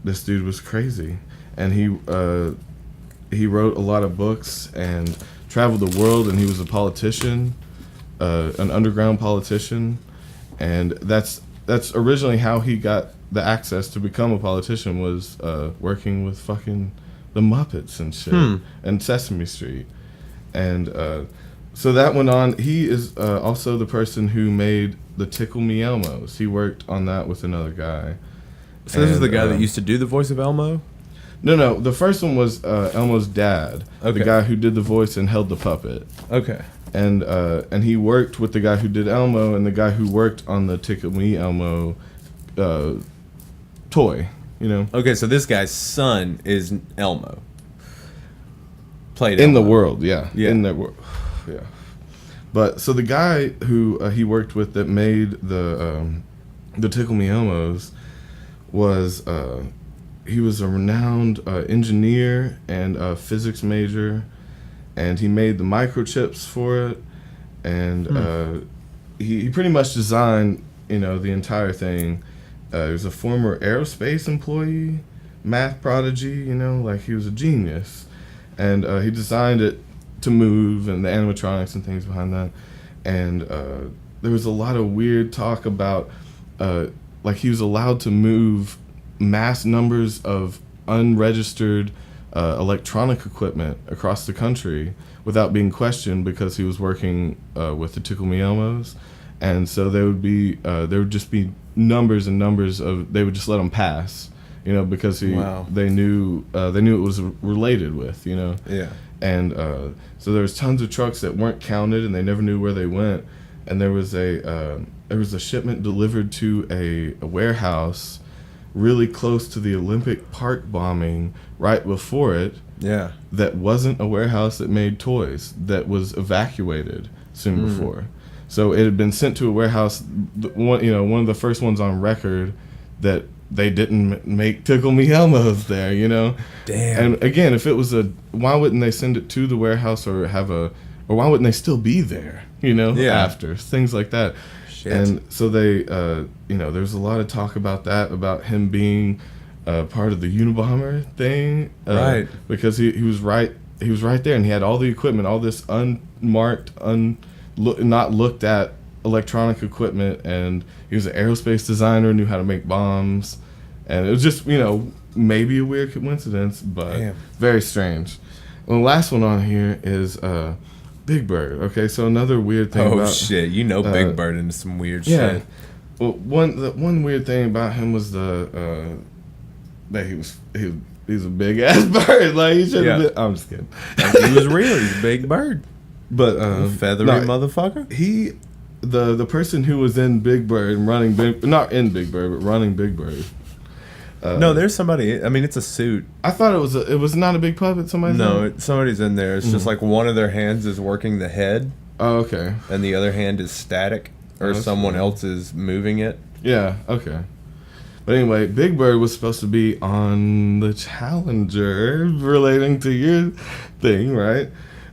S1: this dude was crazy, and he wrote a lot of books and traveled the world, and he was a politician, an underground politician, and that's originally how he got the access to become a politician, was working with fucking the Muppets and shit and Sesame Street. And so that went on. He is also the person who made the Tickle Me Elmos. He worked on that with another guy.
S2: So this is the guy that used to do the voice of Elmo?
S1: No. The first one was Elmo's dad,
S2: Okay.
S1: the guy who did the voice and held the puppet.
S2: Okay.
S1: And he worked with the guy who did Elmo and the guy who worked on the Tickle Me Elmo toy.
S2: Okay, so this guy's son is Elmo. Played
S1: In
S2: Elmo.
S1: the world, yeah.
S2: Yeah.
S1: In the world, yeah. But so the guy who he worked with that made the Tickle Me Elmos was he was a renowned engineer and a physics major, and he made the microchips for it, and he pretty much designed the entire thing. He was a former aerospace employee, math prodigy, like he was a genius. And he designed it to move and the animatronics and things behind that. And there was a lot of weird talk about, like he was allowed to move mass numbers of unregistered electronic equipment across the country without being questioned because he was working with the Tickle Me Elmos. And so there would just be numbers and numbers of, they would just let him pass, because they knew it was related with,
S2: Yeah.
S1: And so there was tons of trucks that weren't counted, and they never knew where they went. And there was a shipment delivered to a warehouse really close to the Olympic Park bombing right before it.
S2: Yeah.
S1: That wasn't a warehouse that made toys, that was evacuated soon before. So it had been sent to a warehouse, one of the first ones on record that they didn't make Tickle Me Elmos there,
S2: Damn.
S1: And again, if it was why wouldn't they send it to the warehouse or why wouldn't they still be there, after things like that.
S2: Shit.
S1: And so they, there's a lot of talk about that, about him being part of the Unabomber thing,
S2: right?
S1: Because he was right there, and he had all the equipment, all this unmarked, not looked at electronic equipment, and he was an aerospace designer, knew how to make bombs, and it was just maybe a weird coincidence, but very strange. And the last one on here is Big Bird. Okay, so another weird thing.
S2: Oh shit, Big Bird into some weird shit.
S1: Well, one weird thing about him was that he's a big ass bird. Like he should have been. I'm just kidding.
S2: He was real. He's a big bird.
S1: But
S2: feathery motherfucker.
S1: The person who was in Big Bird and running not in Big Bird, but running Big Bird.
S2: No, there's somebody. I mean, it's a suit.
S1: I thought it was not a big puppet.
S2: Somebody's in there. It's just like one of their hands is working the head.
S1: Oh, okay.
S2: And the other hand is static, or someone else is moving it.
S1: Yeah. Okay. But anyway, Big Bird was supposed to be on the Challenger, relating to your thing, right?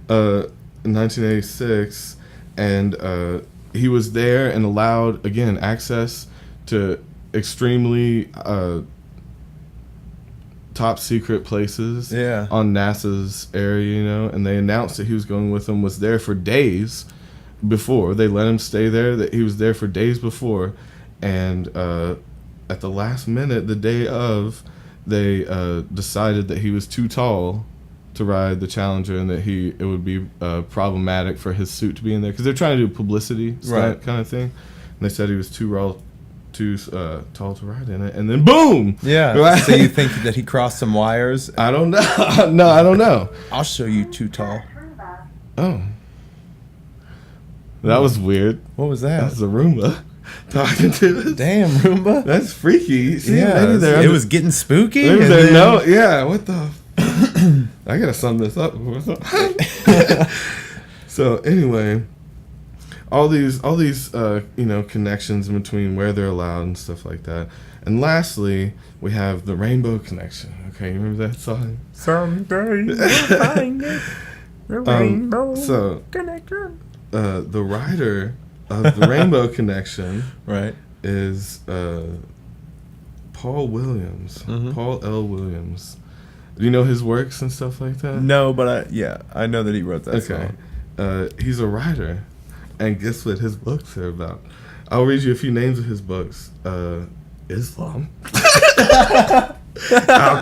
S1: In 1986, and he was there and allowed, again, access to extremely top secret places on NASA's area, and they announced that he was going with them, was there for days before. They let him stay there, that he was there for days before, and at the last minute, the day of, they decided that he was too tall to ride the Challenger, and that it would be problematic for his suit to be in there, because they're trying to do publicity stunt kind of thing, and they said he was too tall to ride in it, and then boom!
S2: Yeah.
S1: Right?
S2: So you think that he crossed some wires?
S1: I don't know. No, I don't know.
S2: I'll show you too tall.
S1: Oh, that was weird.
S2: What was that?
S1: That was a Roomba talking to us.
S2: Damn, Roomba.
S1: That's freaky. See,
S2: it was getting spooky.
S1: Yeah, what the? I gotta sum this up. So anyway, all these connections in between where they're allowed and stuff like that. And lastly, we have the Rainbow Connection. Okay, you remember that song?
S2: Someday you'll find it. The Rainbow Connection.
S1: The writer of the Rainbow Connection,
S2: right,
S1: is Paul Williams. Paul L. Williams. Do you know his works and stuff like that?
S2: No, but I know that he wrote that song.
S1: He's a writer, and guess what his books are about? I'll read you a few names of his books. Islam, Al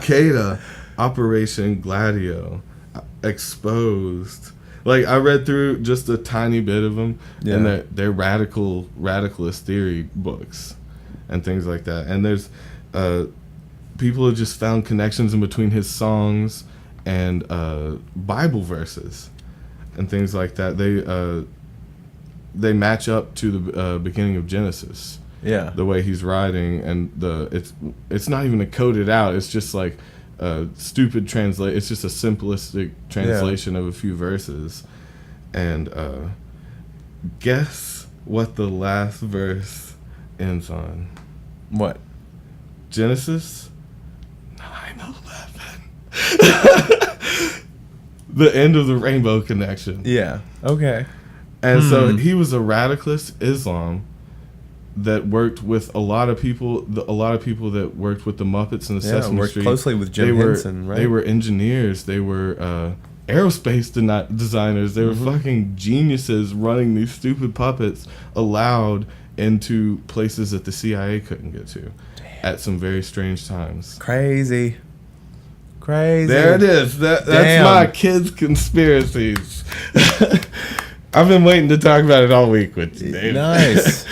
S1: Qaeda, Operation Gladio, Exposed. Like, I read through just a tiny bit of them, and they're radicalist theory books and things like that. And there's people have just found connections in between his songs and Bible verses and things like that. They match up to the beginning of Genesis.
S2: Yeah,
S1: the way he's writing, and it's not even coded out. It's just like stupid translate. It's just a simplistic translation of a few verses. And guess what the last verse ends on?
S2: What?
S1: Genesis 9/11. The end of the Rainbow Connection.
S2: Yeah. Okay.
S1: And so he was a radicalist Islam that worked with a lot of people that worked with the Muppets and the Sesame
S2: worked
S1: Street.
S2: Closely with Jim Henson, right?
S1: They were engineers. They were aerospace designers. They were fucking geniuses running these stupid puppets allowed into places that the CIA couldn't get to at some very strange times.
S2: Crazy. Crazy.
S1: There it is. That's
S2: Damn.
S1: my kids' conspiracies. I've been waiting to talk about it all week with you, Dave.
S2: Nice.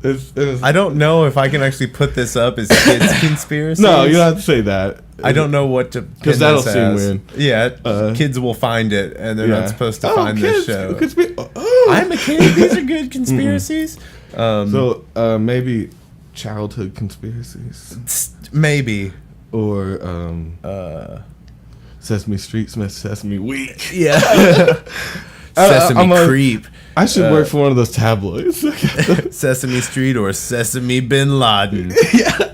S1: It's,
S2: I don't know if I can actually put this up as kids' conspiracies.
S1: no, you don't have to say that.
S2: I don't know what to
S1: Because that'll seem weird.
S2: Yeah, kids will find it, and they're not supposed to find this show. I'm a kid. These are good conspiracies.
S1: So maybe childhood conspiracies,
S2: Maybe.
S1: or Sesame Street Smith Sesame Week.
S2: Yeah. Sesame Creep.
S1: I should work for one of those tabloids.
S2: Sesame Street or Sesame Bin Laden.
S1: Yeah.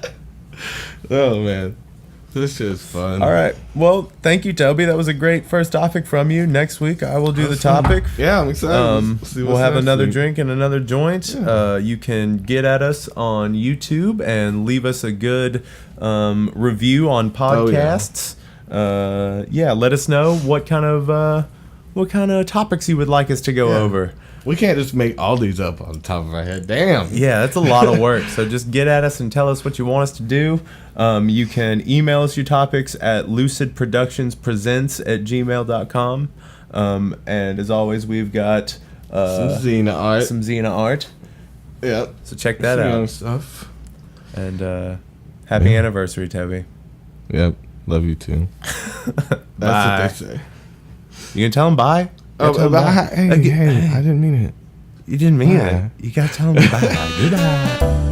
S1: Oh man, this shit is fun.
S2: All right. Well, thank you, Toby. That was a great first topic from you. Next week I will do the topic.
S1: Yeah, I'm excited.
S2: We'll have another drink and another joint. Yeah. You can get at us on YouTube and leave us a good review on podcasts. Let us know what kind of topics you would like us to go over.
S1: We can't just make all these up on the top of our head. Damn.
S2: Yeah, that's a lot of work. So just get at us and tell us what you want us to do. You can email us your topics at lucidproductionspresents@gmail.com. And as always, we've got
S1: some Xena art. Yep.
S2: So check that out.
S1: Young stuff.
S2: And happy anniversary, Toby.
S1: Yep. Love you too. That's what they say.
S2: You gonna tell him bye?
S1: Hey, I didn't mean it.
S2: You didn't mean it. You gotta tell him bye. Goodbye.